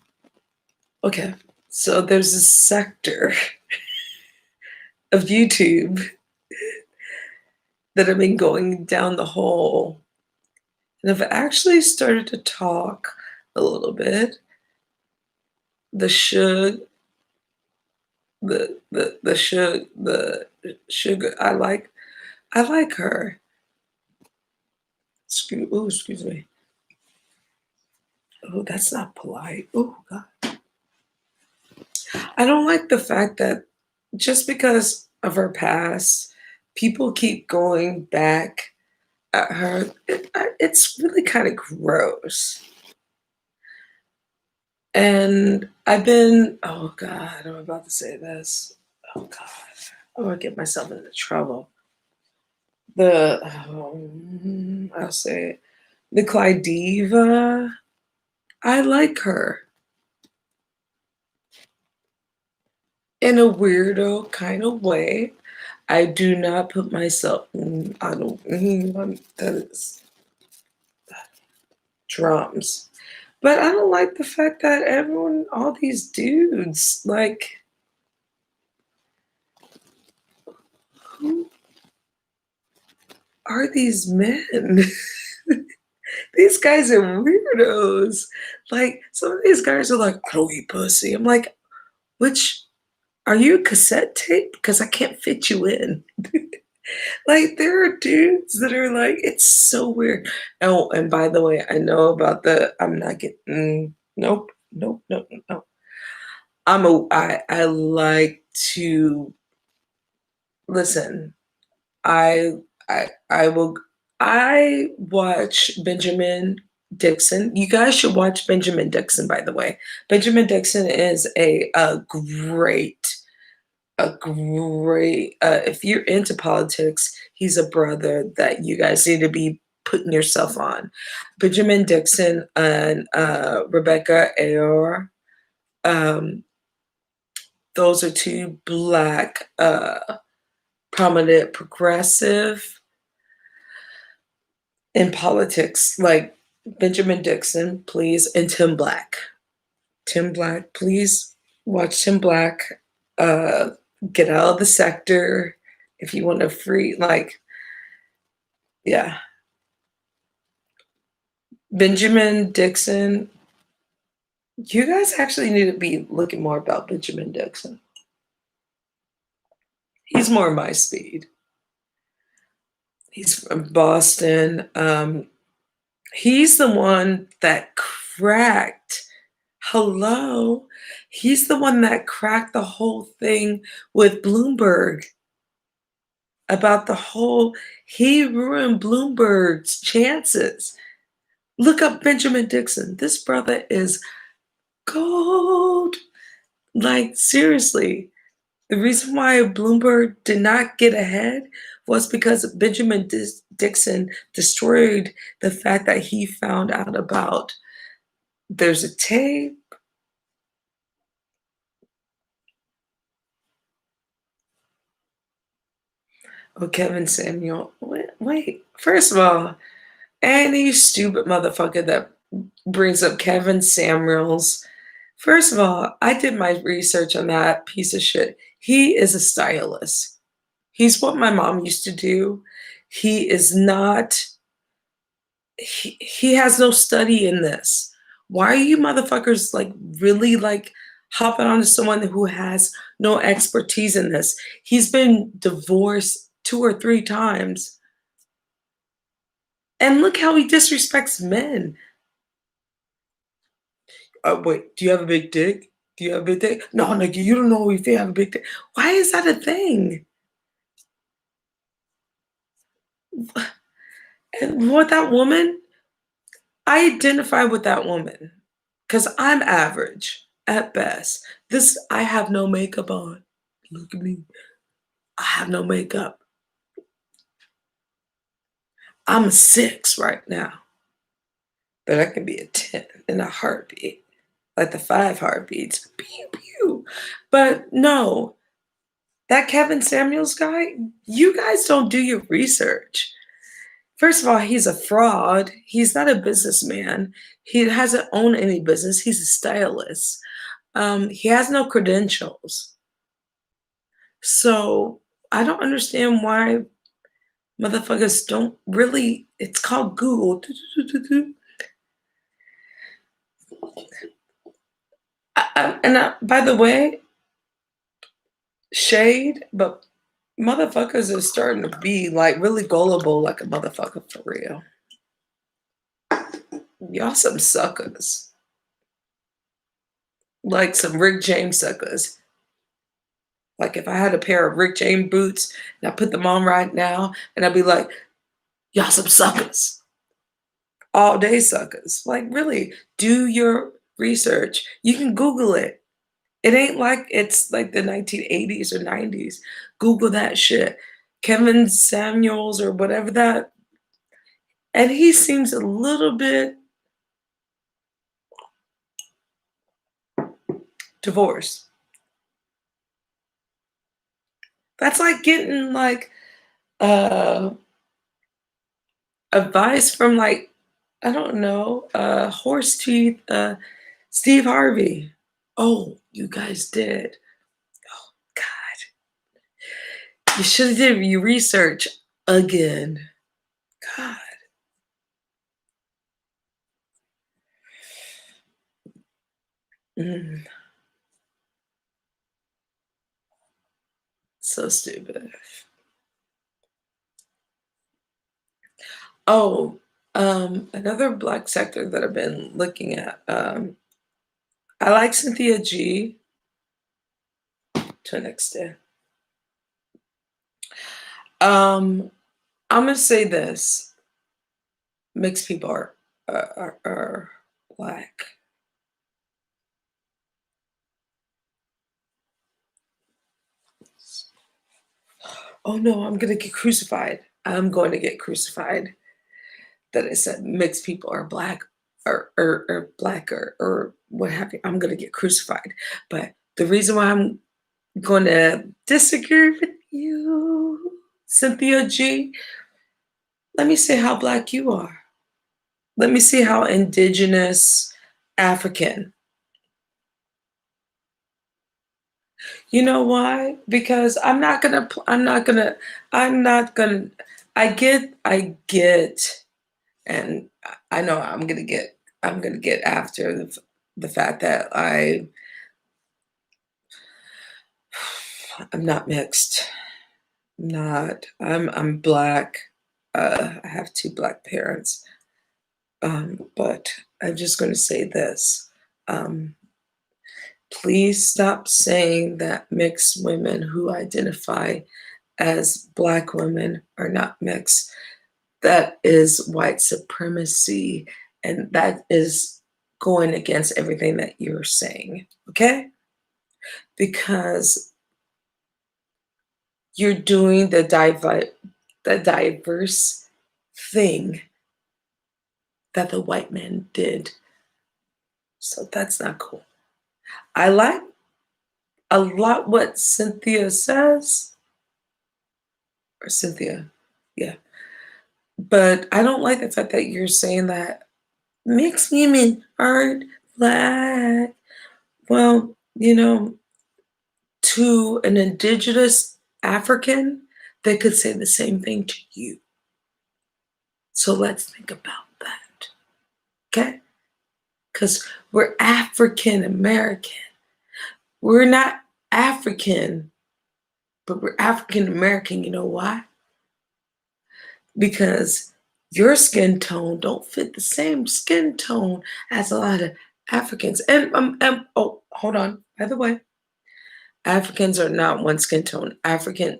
okay, so there's a sector of YouTube that have been going down the hole and have actually started to talk a little bit. The Suge, the Sugar. I like her. Excuse me. Oh, that's not polite. Oh God. I don't like the fact that just because of her past, people keep going back at her. It's really kind of gross. And I've been, oh God, I'm about to say this. Oh God, I'm gonna get myself into trouble. I'll say it. The Clydiva, I like her in a weirdo kind of way. I do not put myself, I don't, that is drums. But I don't like the fact that everyone, all these dudes, like, who are these men? These guys are weirdos. Like, some of these guys are like, I don't eat pussy. I'm like, which, are you a cassette tape? Because I can't fit you in. Like, there are dudes that are like, it's so weird. Oh, and by the way, I know about I'm not getting, nope, nope, nope, nope. I like to listen. I I will I watch Benjamin Dixon. You guys should watch Benjamin Dixon, by the way. Benjamin Dixon is a great if you're into politics, he's a brother that you guys need to be putting yourself on. Benjamin Dixon and Rebecca Ayer. Um, those are two black prominent progressive in politics, like Benjamin Dixon, please, and Tim Black. Tim Black, please watch Tim Black. Uh, get out of the sector if you want to free, like, yeah. Benjamin Dixon, you guys actually need to be looking more about Benjamin Dixon. He's more my speed. He's from Boston. He's the one that cracked. Hello. He's the one that cracked the whole thing with Bloomberg about the whole, he ruined Bloomberg's chances. Look up Benjamin Dixon. This brother is gold. Like, seriously. The reason why Bloomberg did not get ahead was because Benjamin Dixon destroyed the fact that he found out about there's a tape. Oh, Kevin Samuel. Wait. First of all, any stupid motherfucker that brings up Kevin Samuels. First of all, I did my research on that piece of shit. He is a stylist. He's what my mom used to do. He is not, he has no study in this. Why are you motherfuckers like really like hopping onto someone who has no expertise in this? He's been divorced 2 or 3 times. And look how he disrespects men. Wait, do you have a big dick? Do you have a big dick? No, nigga, you don't know if you have a big dick. Why is that a thing? And with that woman, I identify with that woman because I'm average at best. I have no makeup on. Look at me. I have no makeup. I'm a 6 right now, but I can be a 10 in a heartbeat, like the 5 heartbeats. Pew, pew. But no, That Kevin Samuels guy, you guys don't do your research. First of all, he's a fraud. He's not a businessman. He hasn't owned any business. He's a stylist. He has no credentials. So I don't understand why motherfuckers don't really. It's called Google. By the way, shade, but motherfuckers are starting to be like really gullible, like a motherfucker for real. Y'all some suckers, like some Rick James suckers. Like if I had a pair of Rick James boots and I put them on right now, and I'd be like, y'all some suckers, all day suckers. Like really, do your research. You can Google it. It ain't like it's like the 1980s or 90s. Google that shit. Kevin Samuels or whatever that. And he seems a little bit divorced. That's like getting like uh advice from like, I don't know, horse teeth, Steve Harvey. Oh, you guys did. Oh God. You should have did your research again. God. Mm, so stupid. Oh, another black sector that I've been looking at. I like Cynthia G to an extent. Um, I'm gonna say this: mixed people are black. Oh no, I'm gonna get crucified. I'm going to get crucified. That I said mixed people are black or black or what have you. I'm gonna get crucified. But the reason why I'm going to disagree with you, Cynthia G, let me see how black you are. Let me see how indigenous African. You know why? Because I'm not gonna, I get, and I know I'm gonna get after the fact that I'm not mixed. I'm black. I have two black parents. But I'm just gonna say this. Um, Please stop saying that mixed women who identify as black women are not mixed. That is white supremacy, and that is going against everything that you're saying, okay? Because you're doing the diverse thing that the white man did. So that's not cool. I like a lot what Cynthia says, or Cynthia, yeah. But I don't like the fact that you're saying that mixed women aren't black. Well, to an indigenous African, they could say the same thing to you. So let's think about that, okay? Because we're African American. We're not African, but we're African American. You know why? Because your skin tone don't fit the same skin tone as a lot of Africans. And oh, hold on. By the way, Africans are not one skin tone.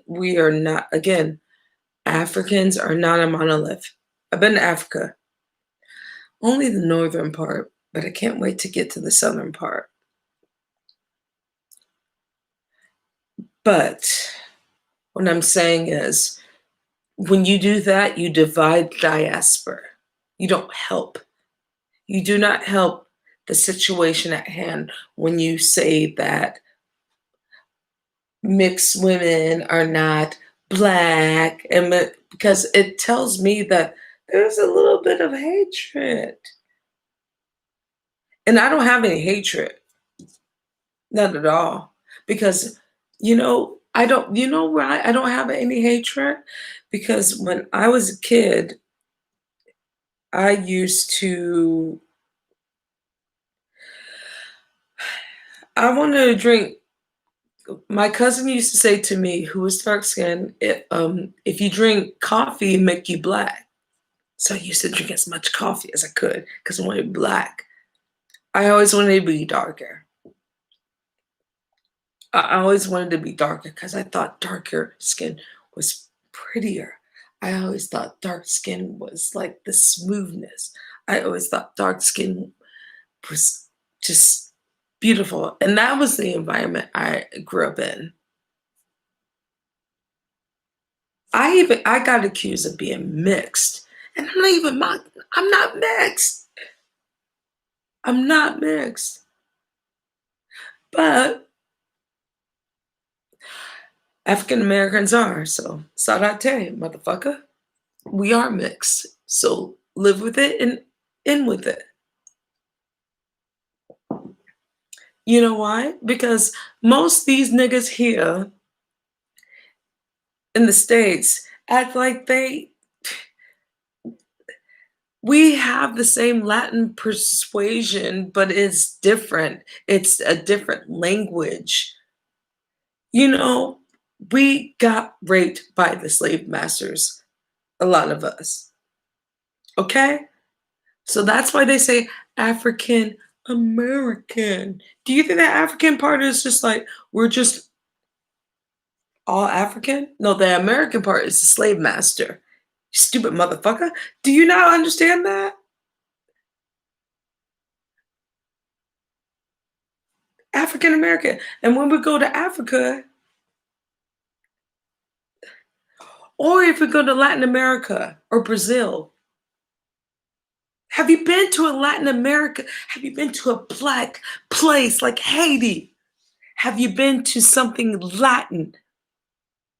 We are not, again, Africans are not a monolith. I've been to Africa, only the northern part, but I can't wait to get to the southern part. But what I'm saying is, when you do that, you divide diaspora. You don't help. You do not help the situation at hand when you say that, mixed women are not black, and because it tells me that there's a little bit of hatred. And I don't have any hatred, not at all. Because, I don't, why I don't have any hatred? Because when I was a kid, I used to, I wanted to drink. My cousin used to say to me, who was dark skinned, if you drink coffee, it make you black. So I used to drink as much coffee as I could because I wanted black. I always wanted to be darker. I always wanted to be darker because I thought darker skin was prettier. I always thought dark skin was like the smoothness. I always thought dark skin was just beautiful. And that was the environment I grew up in. I got accused of being mixed. And I'm not mixed. I'm not mixed. But African Americans are, so Sarate, motherfucker. We are mixed. So live with it and in with it. You know why? Because most these niggas here in the States act like we have the same Latin persuasion, but it's different. It's a different language. You know, we got raped by the slave masters, a lot of us. Okay? So that's why they say African American. Do you think that African part is just like we're just all African? No, the American part is the slave master. Stupid motherfucker. Do you not understand that? African American. And when we go to Africa, or if we go to Latin America or Brazil, have you been to a Latin America? Have you been to a black place like Haiti? Have you been to something Latin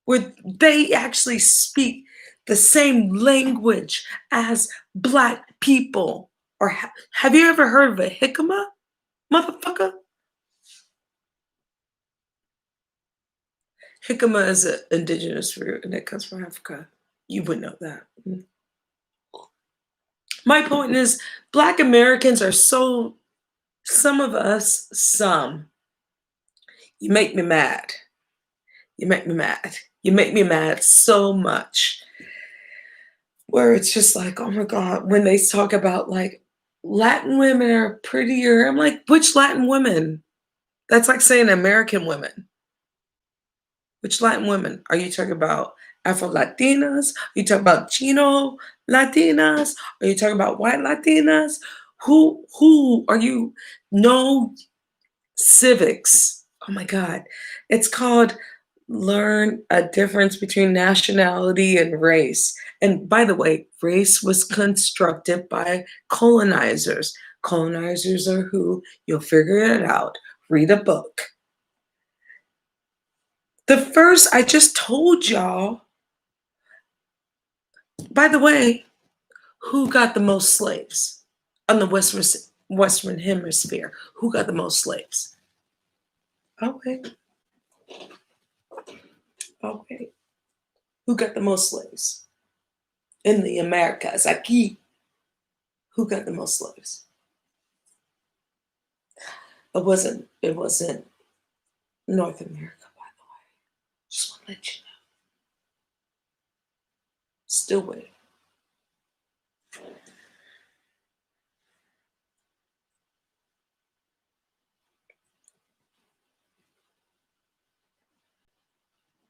where they actually speak the same language as black people? Or have you ever heard of a jicama, motherfucker? Jicama is an indigenous root and it comes from Africa. You would know that. My point is, Black Americans are so, some of us, you make me mad. You make me mad. You make me mad so much. Where it's just like, oh my God, when they talk about like Latin women are prettier, I'm like, which Latin women? That's like saying American women. Which Latin women? Are you talking about Afro Latinas? Are you talking about Chino Latinas? Are you talking about white Latinas? Who are you? No civics. Oh my God. It's called learn a difference between nationality and race. And by the way, race was constructed by colonizers. Colonizers are who? You'll figure it out. Read a book. The first, I just told y'all, by the way, who got the most slaves on the Western Hemisphere? Who got the most slaves? Okay. Okay. Who got the most slaves? In the Americas, aquí, who got the most slaves? It wasn't North America, by the way. Just want to let you know. Still with it.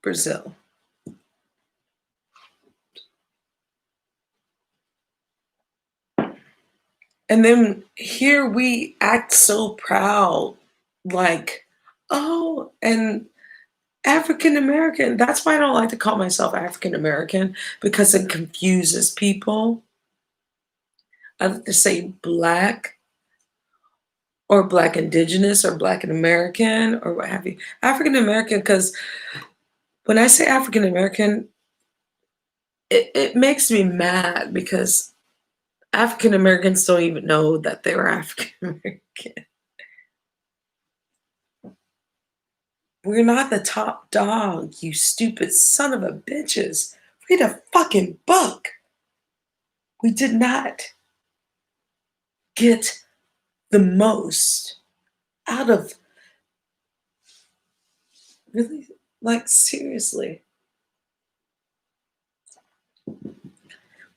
Brazil. And then here we act so proud, like, oh, and African American. That's why I don't like to call myself African American because it confuses people. I like to say black or Black Indigenous or Black and American or what have you. African American, because when I say African American, it makes me mad because African Americans don't even know that they're African American. We're not the top dog, you stupid son of a bitches. Read a fucking book. We did not get the most out of, really, like, seriously.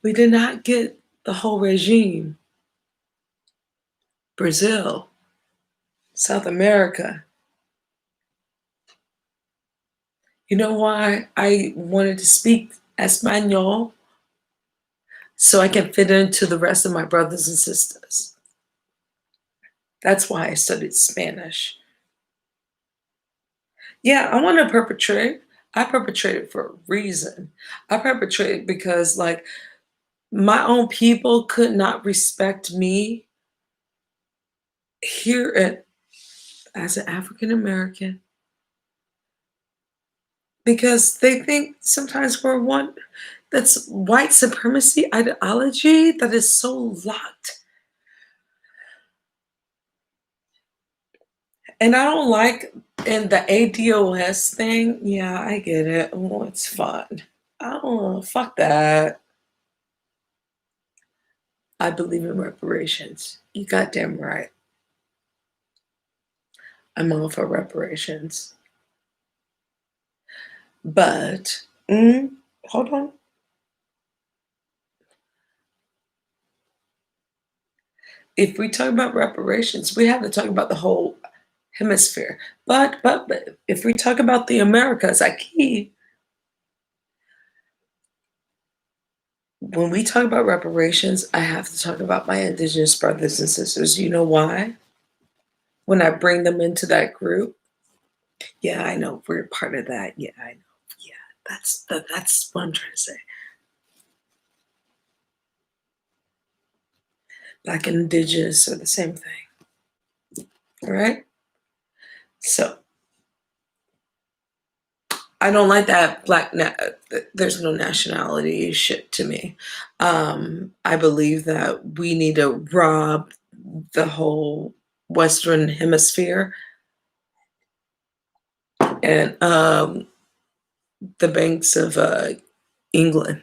We did not get the whole regime. Brazil, South America. You know why I wanted to speak Espanol? So I can fit into the rest of my brothers and sisters. That's why I studied Spanish. Yeah, I want to perpetrate. I perpetrated for a reason. I perpetrated because, like, my own people could not respect me here as an African American because they think sometimes we're one. That's white supremacy ideology that is so locked. And I don't like in the ADOS thing. Yeah, I get it. Oh, it's fun. Oh, fuck that. I believe in reparations. You goddamn right. I'm all for reparations. But, hold on. If we talk about reparations, we have to talk about the whole hemisphere. But if we talk about the Americas, aquí, when we talk about reparations, I have to talk about my indigenous brothers and sisters. You know why? When I bring them into that group, yeah, I know we're part of that. Yeah, I know. Yeah, that's what I'm trying to say. Black and indigenous are the same thing. All right? So I don't like that there's no nationality shit to me. I believe that we need to rob the whole Western Hemisphere and the banks of England.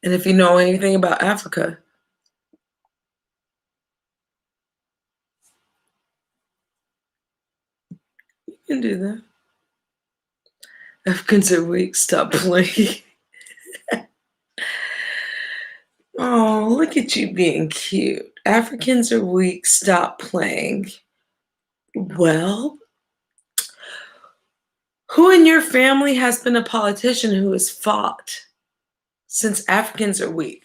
And if you know anything about Africa, you can do that. Africans are weak. Stop playing. Oh, look at you being cute. Africans are weak. Stop playing. Well, who in your family has been a politician who has fought since Africans are weak?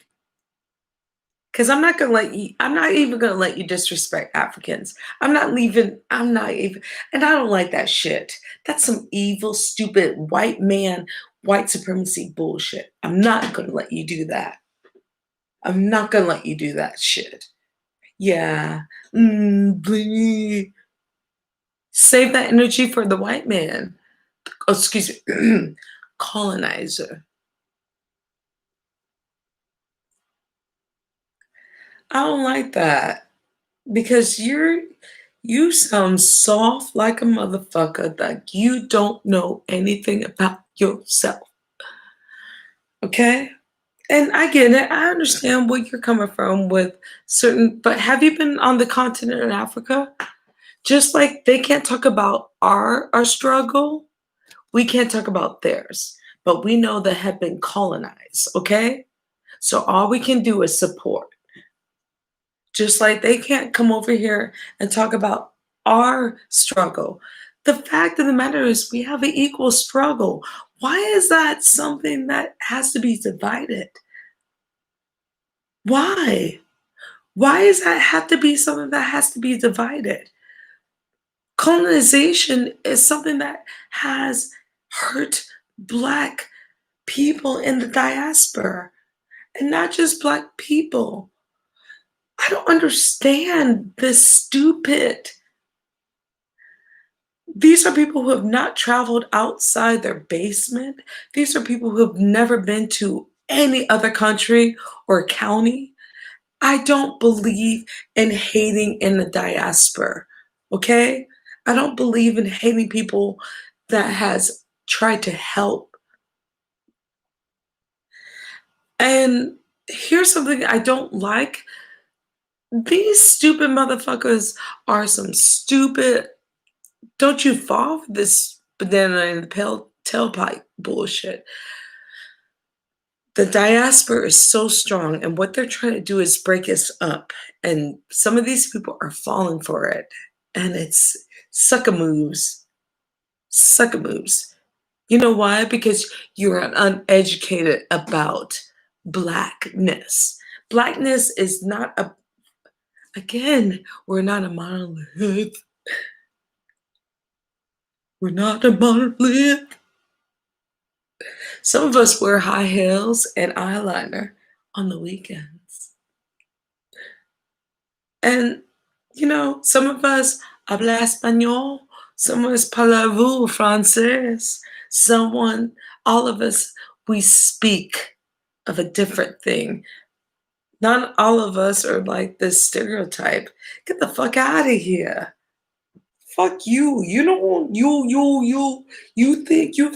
Because I'm not even gonna let you disrespect Africans. I'm not even, and I don't like that shit. That's some evil, stupid white man, white supremacy bullshit. I'm not gonna let you do that. I'm not gonna let you do that shit. Yeah. Blee. Save that energy for the white man. Oh, excuse me. Colonizer. I don't like that because you sound soft like a motherfucker that you don't know anything about yourself. Okay? And I get it. I understand where you're coming from with certain, but have you been on the continent in Africa? Just like they can't talk about our struggle, we can't talk about theirs. But we know they have been colonized, okay? So all we can do is support. Just like they can't come over here and talk about our struggle. The fact of the matter is we have an equal struggle. Why is that something that has to be divided? Why? Why does that have to be something that has to be divided? Colonization is something that has hurt Black people in the diaspora, and not just Black people. I don't understand this stupid. These are people who have not traveled outside their basement. These are people who have never been to any other country or county. I don't believe in hating in the diaspora, okay? I don't believe in hating people that has tried to help. And here's something I don't like. These stupid motherfuckers are some stupid, don't you fall for this banana in the tailpipe bullshit. The diaspora is so strong, and what they're trying to do is break us up. And some of these people are falling for it. And it's sucker moves. Sucker moves. You know why? Because you're uneducated about blackness. Blackness is not a, again, we're not a monolith. We're not a monolith. Some of us wear high heels and eyeliner on the weekends. And, some of us habla español, some of us parlez-vous français, someone, all of us, we speak of a different thing. Not all of us are like this stereotype. Get the fuck out of here. Fuck you. You don't, you think you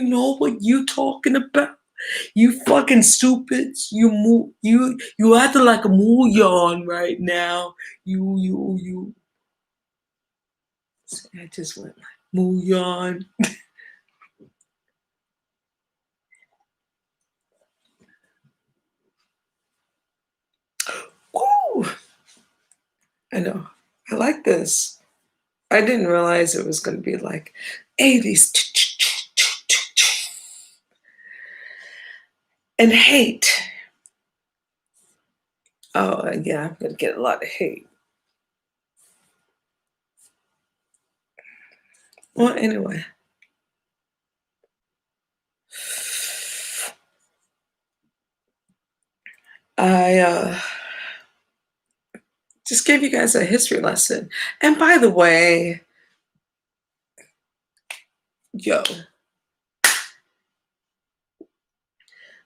know what you talking about? You fucking stupid. You acting like a moulin right now. You. I just went like moulin. Woo! I know. I like this. I didn't realize it was going to be like 80s and hate. Oh, yeah, I'm going to get a lot of hate. Well, anyway. I just gave you guys a history lesson. And by the way, yo,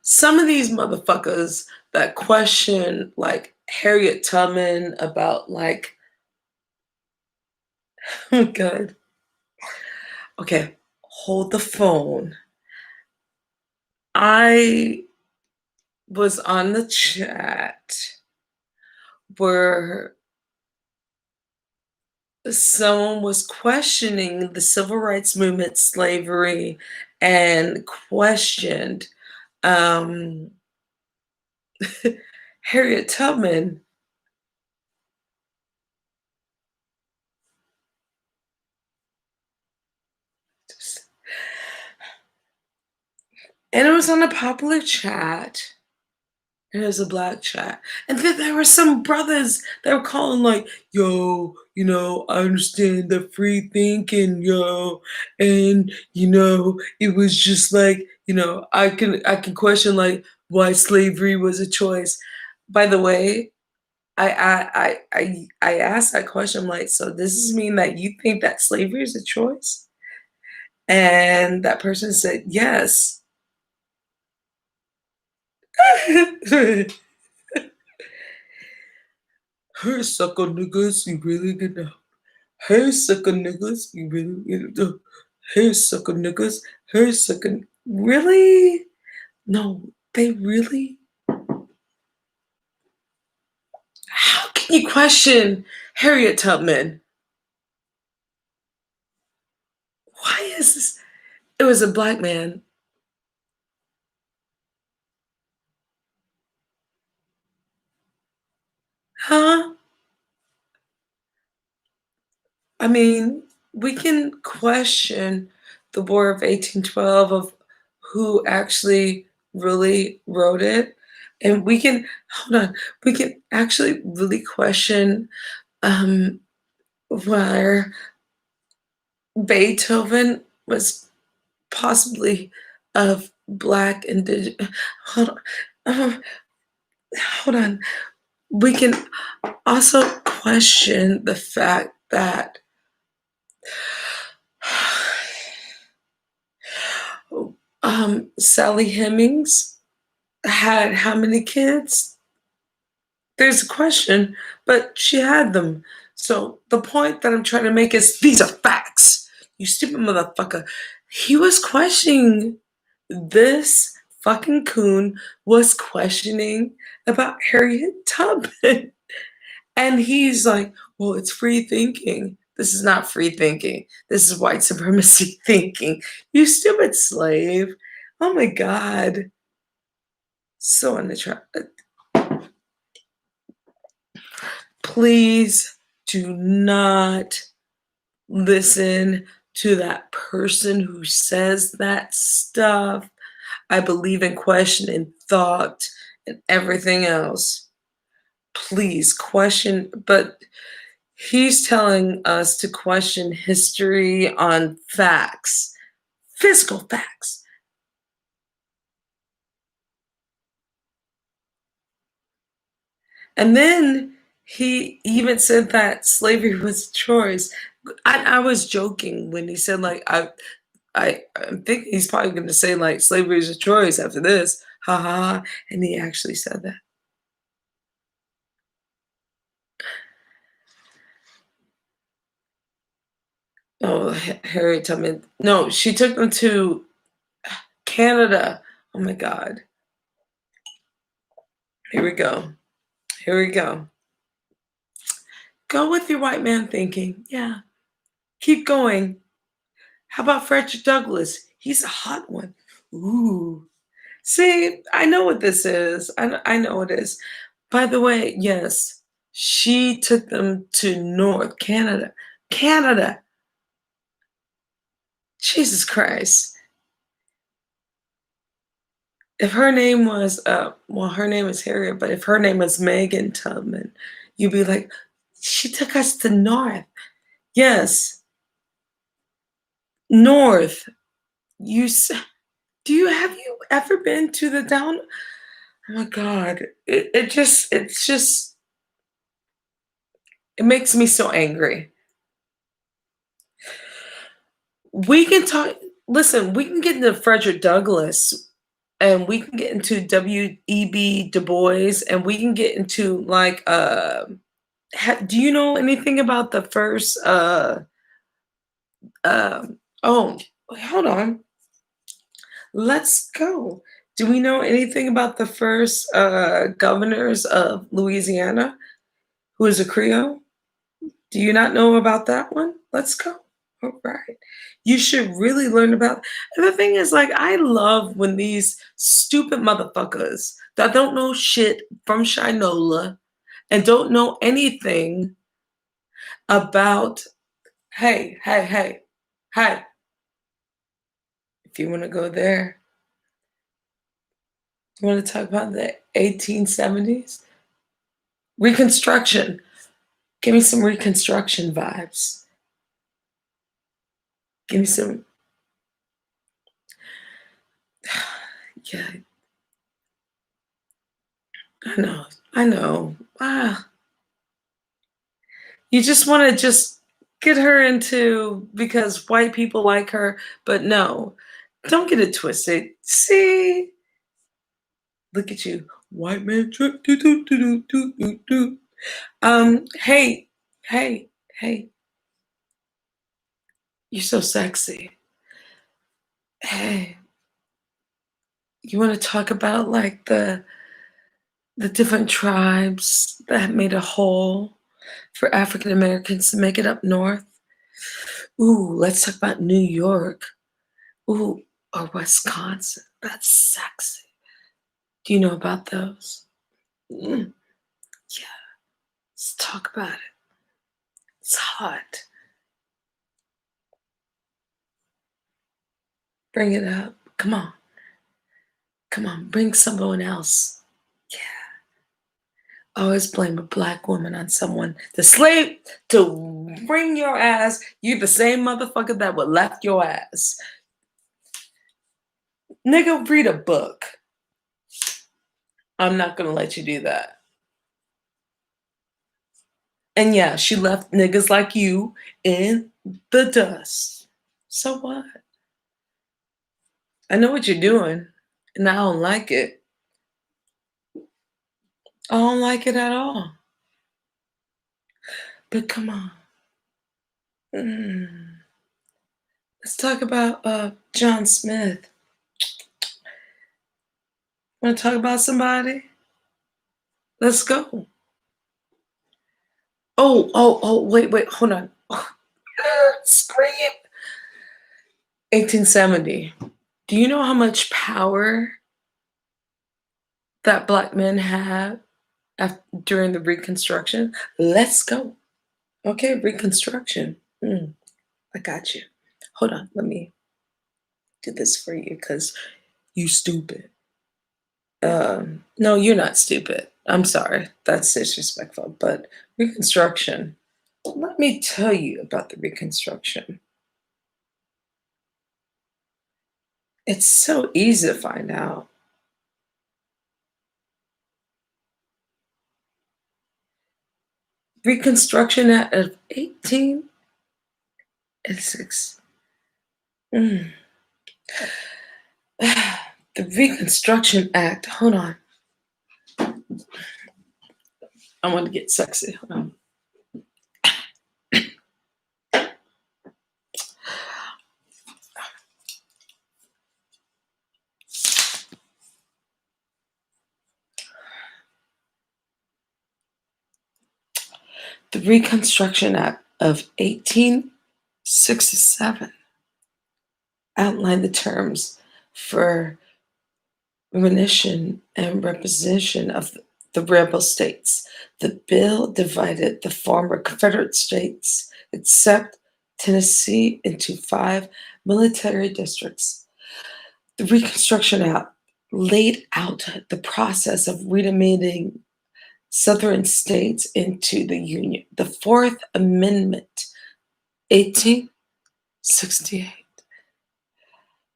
some of these motherfuckers that question like Harriet Tubman about like, oh my God. Okay, hold the phone. I was on the chat where someone was questioning the civil rights movement, slavery, and questioned um, Harriet Tubman. And it was on a popular chat. And it was a black chat. And then there were some brothers that were calling like, yo, I understand the free thinking, yo. And, it was just like, I can question like why slavery was a choice. By the way, I asked that question, I'm like, so does this mean that you think that slavery is a choice? And that person said, yes. Her sucker niggas, you really gonna. Her sucker niggas, you really gonna. Her sucker niggas, her sucker. Really? No, they really? How can you question Harriet Tubman? Why is this? It was a black man. Huh? I mean, we can question the War of 1812 of who actually really wrote it. And we can, hold on, we can actually really question where Beethoven was possibly of Black indigenous. Hold on. Hold on. we can also question the fact that Sally Hemings had how many kids? There's a question, but she had them. So the point that I'm trying to make is these are facts. You stupid motherfucker. He was questioning this fucking coon was questioning about Harriet Tubman. And he's like, well, it's free thinking. This is not free thinking. This is white supremacy thinking. You stupid slave. Oh my God. So unattractive. Please do not listen to that person who says that stuff. I believe in question and thought and everything else. Please question, but he's telling us to question history on facts, physical facts. And then he even said that slavery was a choice. I was joking when he said, like, I'm thinking he's probably going to say, like, slavery is a choice after this. Ha ha ha. And he actually said that. Oh, Harriet Tubman. No, she took them to Canada. Oh my God. Here we go. Here we go. Go with your white man thinking. Yeah. Keep going. How about Frederick Douglass? He's a hot one. Ooh. See, I know what this is. I know what it is. By the way, yes, she took them to North Canada. Canada. Jesus Christ. If her name was, well, her name is Harriet, but if her name was Megan Tubman, you'd be like, she took us to North. Yes, North. You do you have you ever been to the down? Oh my God, it's just it makes me so angry. We can talk. Listen, we can get into Frederick Douglass, and we can get into W.E.B. Du Bois, and we can get into like do you know anything about the first oh wait, hold on, let's go. Do we know anything about the first governors of Louisiana who is a Creole? Do you not know about that one? Let's go. All right. You should really learn about. And the thing is, like, I love when these stupid motherfuckers that don't know shit from Shinola and don't know anything about, hey, hey, hey, hey, if you want to go there, you want to talk about the 1870s? Reconstruction. Give me some Reconstruction vibes. Give me some, yeah, I know, I know. Ah, you just want to just get her into because white people like her, but no, don't get it twisted. See, look at you, white man. Hey, hey, hey, you're so sexy. Hey, you want to talk about like the different tribes that made a whole for African Americans to make it up north? Ooh, let's talk about New York. Ooh, or Wisconsin. That's sexy. Do you know about those? Mm, yeah, let's talk about it. It's hot. Bring it up. Come on. Come on. Bring someone else. Yeah. Always blame a black woman on someone. The slave to bring your ass. You the same motherfucker that would left your ass. Nigga, read a book. I'm not gonna let you do that. And yeah, she left niggas like you in the dust. So what? I know what you're doing, and I don't like it. I don't like it at all. But come on. Mm. Let's talk about John Smith. Want to talk about somebody? Let's go. Wait, hold on. Scream. 1870. Do you know how much power that black men had during the Reconstruction? Let's go. Okay, Reconstruction. I got you. Hold on, let me do this for you because you stupid. No, you're not stupid. I'm sorry. That's disrespectful. But Reconstruction, let me tell you about the Reconstruction. It's so easy to find out. Reconstruction Act of 1886. Mm. The Reconstruction Act. Hold on. I want to get sexy. Hold on. The Reconstruction Act of 1867 outlined the terms for remission and reposition of the rebel states. The bill divided the former Confederate states, except Tennessee, into 5 military districts. The Reconstruction Act laid out the process of readmitting Southern states into the Union. The Fourth Amendment, 1868,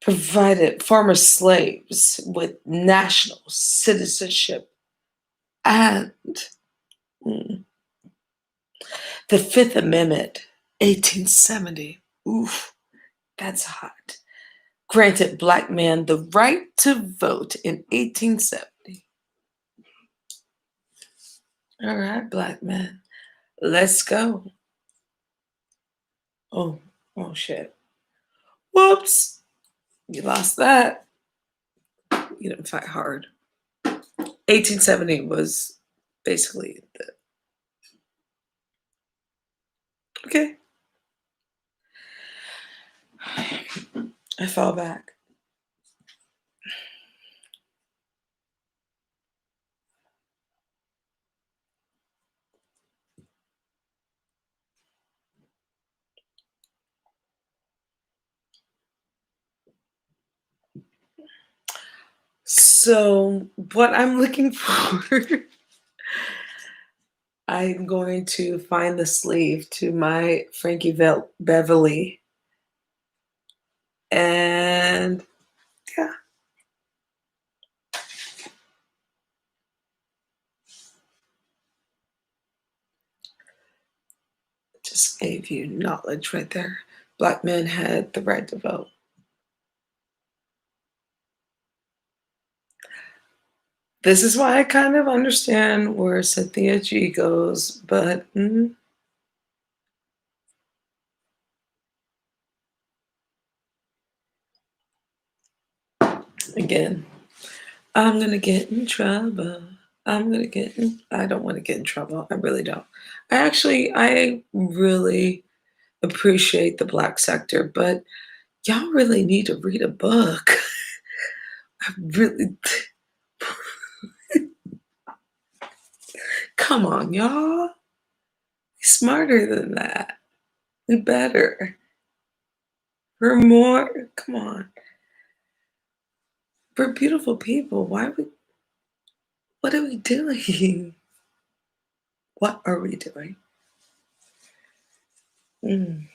provided former slaves with national citizenship and mm, the Fifth Amendment, 1870. Oof, that's hot. Granted black men the right to vote in 1870. All right, black men, let's go. Oh, oh shit. Whoops, you lost that. You didn't fight hard. 1870 was basically the okay. I fall back. So, what I'm looking for, I'm going to find the sleeve to my Frankie Beverly. And yeah, just gave you knowledge right there. Black men had the right to vote. This is why I kind of understand where Cynthia G goes, but again, I'm gonna get in trouble. I don't want to get in trouble. I really don't. I really appreciate the black sector, but y'all really need to read a book. I really, come on, y'all. Be smarter than that. We better. We're more, come on. We're beautiful people. What are we doing? What are we doing? Mm,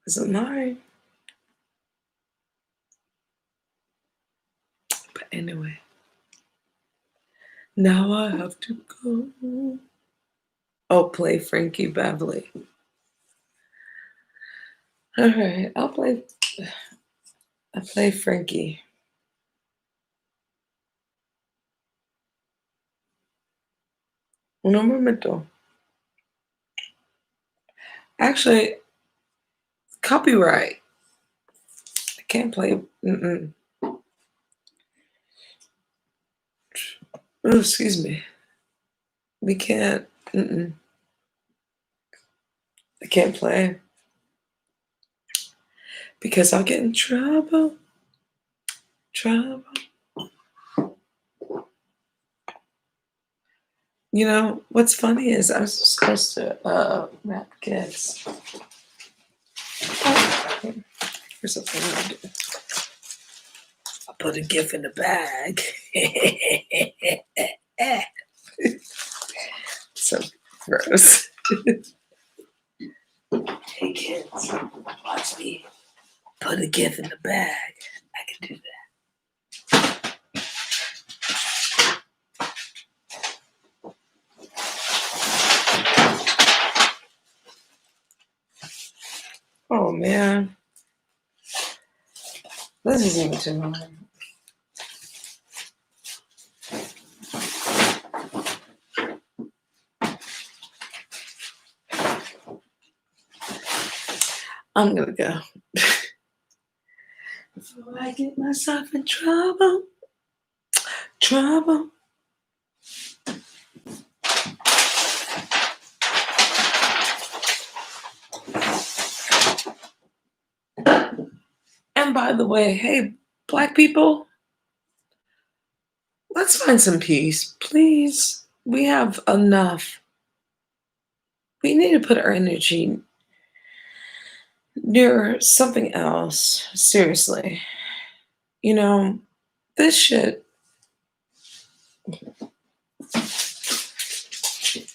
isn't mine. But anyway, Now I have to go. Oh, play Frankie Beverly. All right, I'll play Frankie. Un momento. Actually, copyright. I can't play. Mm-mm. Oh, excuse me. We can't. Mm-mm. I can't play because I'll get in trouble. Trouble. You know what's funny is I was supposed to wrap gifts. Oh, here's something I do. I put a gift in the bag. So gross. Hey kids, watch me put a gift in the bag. I can do that. Oh man, this is even too long. I'm gonna go before I get myself in trouble. Trouble. And by the way, hey, black people, let's find some peace, please. We have enough. We need to put our energy near something else. Seriously. You know, this shit.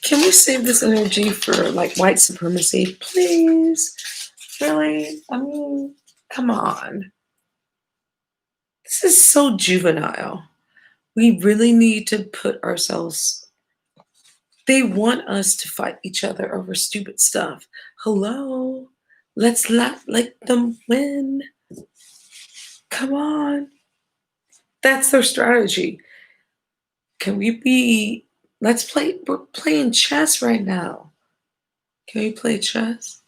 Can we save this energy for like white supremacy, please? Really? I mean, come on. This is so juvenile. We really need to put ourselves. They want us to fight each other over stupid stuff. Hello? Let's let them win. Come on. That's their strategy. Can we be. Let's play. We're playing chess right now. Can we play chess?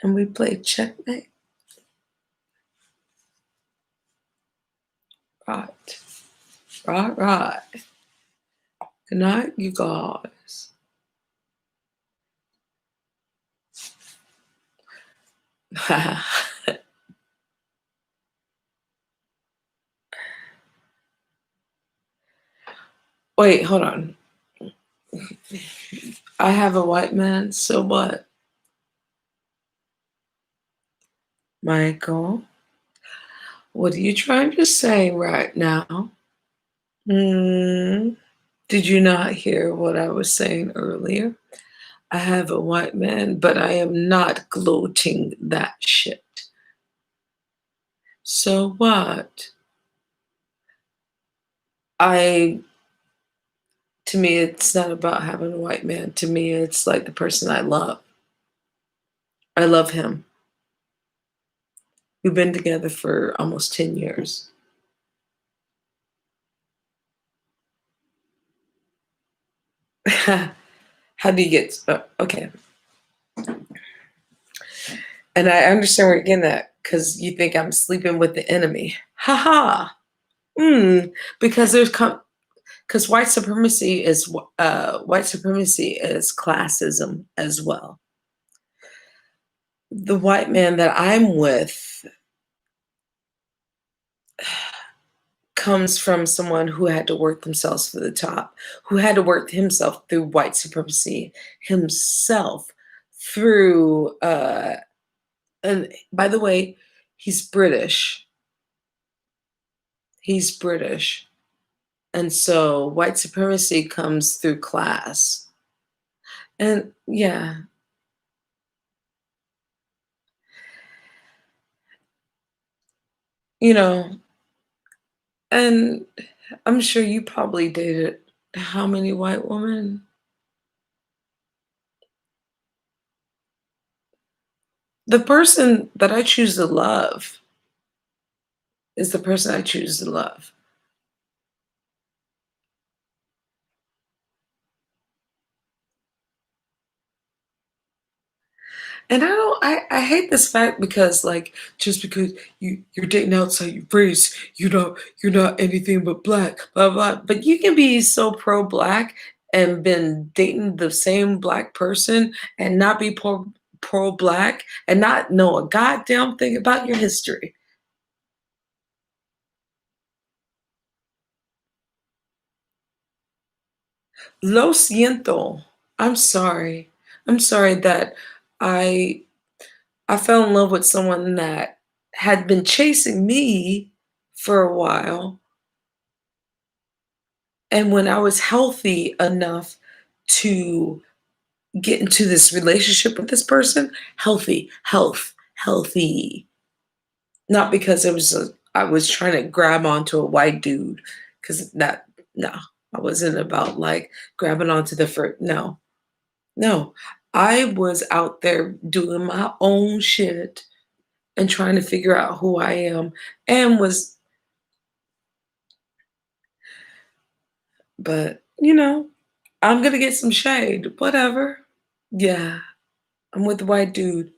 And we play checkmate? Right. Right, right. Good night, you guys. Wait, hold on. I have a white man, so what? Michael, what are you trying to say right now? Hmm. Did you not hear what I was saying earlier? I have a white man, but I am not gloating that shit. So what? I, to me, it's not about having a white man. To me, it's like the person I love. I love him. We've been together for almost 10 years. How do you get, okay. And I understand where you're getting that because you think I'm sleeping with the enemy. Ha ha. Because because white supremacy is classism as well. The white man that I'm with comes from someone who had to work themselves to the top, who had to work himself through white supremacy, himself through and by the way, he's British. He's British. And so white supremacy comes through class. And yeah, you know, And I'm sure you probably dated how many white women? The person that I choose to love is the person I choose to love. And I hate this fact because like just because you're dating outside your race, you're not anything but black, blah blah. But you can be so pro black and been dating the same black person and not be pro black and not know a goddamn thing about your history. Lo siento. I'm sorry. I'm sorry that I I fell in love with someone that had been chasing me for a while. And when I was healthy enough to get into this relationship with this person, healthy, not because I was trying to grab onto a white dude, because that, no, I wasn't about like grabbing onto the first, no, no. I was out there doing my own shit and trying to figure out who I am and was, but I'm gonna get some shade, whatever. Yeah, I'm with the white dude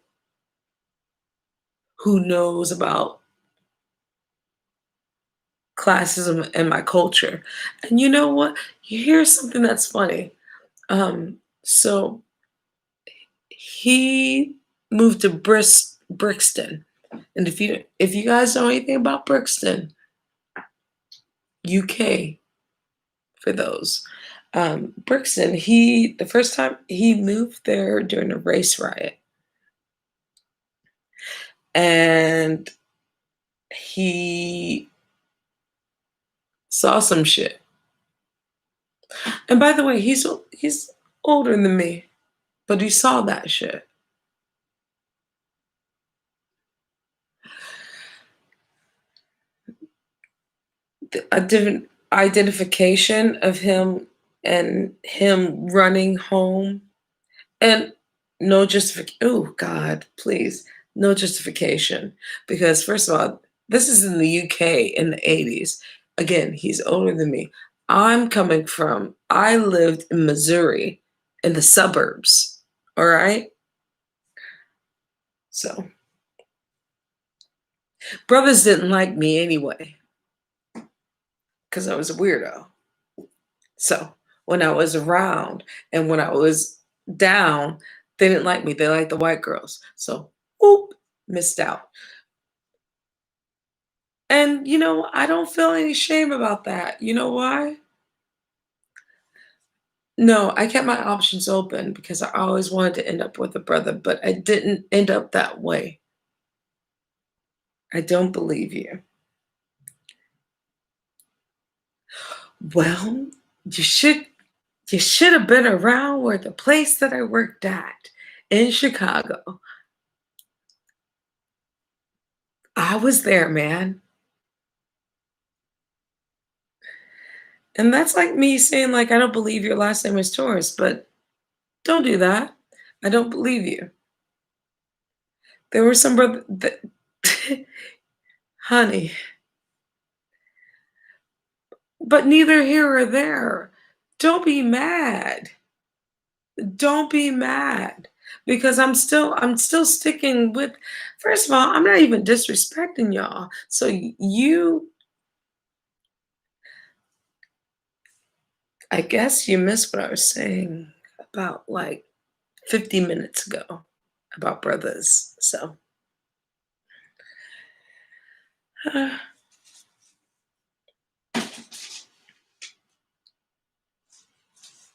who knows about classism and my culture. And you know what? Here's something that's funny. So he moved to Brixton. And if you guys know anything about Brixton, UK for those. Brixton, the first time he moved there during a race riot. And he saw some shit. And by the way, he's older than me, but he saw that shit. A different identification of him and him running home and no justification. Oh God, please, no justification. Because first of all, this is in the UK in the 80s. Again, he's older than me. I lived in Missouri in the suburbs. All right. So brothers didn't like me anyway because I was a weirdo. So when I was around and when I was down, they didn't like me. They liked the white girls. So, oop, missed out. And I don't feel any shame about that. You know why? No, I kept my options open because I always wanted to end up with a brother, but I didn't end up that way. I don't believe you. Well, you should you should have been around where the place that I worked at in Chicago. I was there, man. And that's like me saying, like, I don't believe your last name is Taurus, but don't do that. I don't believe you. There were some brother that, honey, but neither here or there. Don't be mad. Don't be mad because I'm still sticking with. First of all, I'm not even disrespecting y'all. So I guess you missed what I was saying about like 50 minutes ago about brothers. So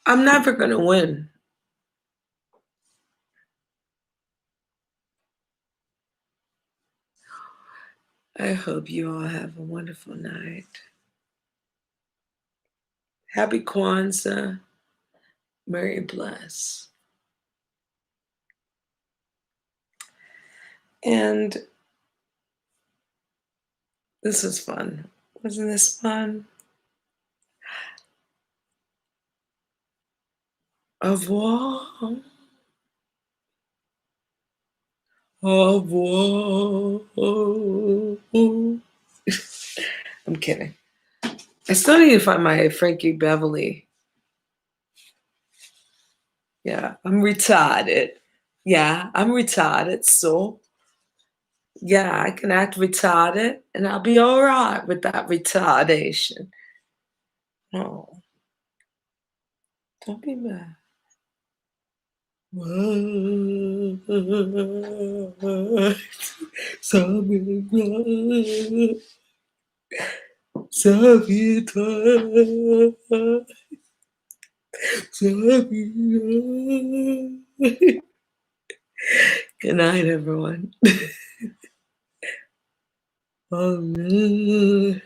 I'm never gonna win. I hope you all have a wonderful night. Happy Kwanzaa. Merry and bless. And this is fun. Wasn't this fun? Au revoir. Au revoir. I'm kidding. I still need to find my Frankie Beverly. Yeah, I'm retarded. Yeah, I'm retarded, so yeah, I can act retarded and I'll be all right with that retardation. Oh, don't be mad. Good night, everyone. Oh,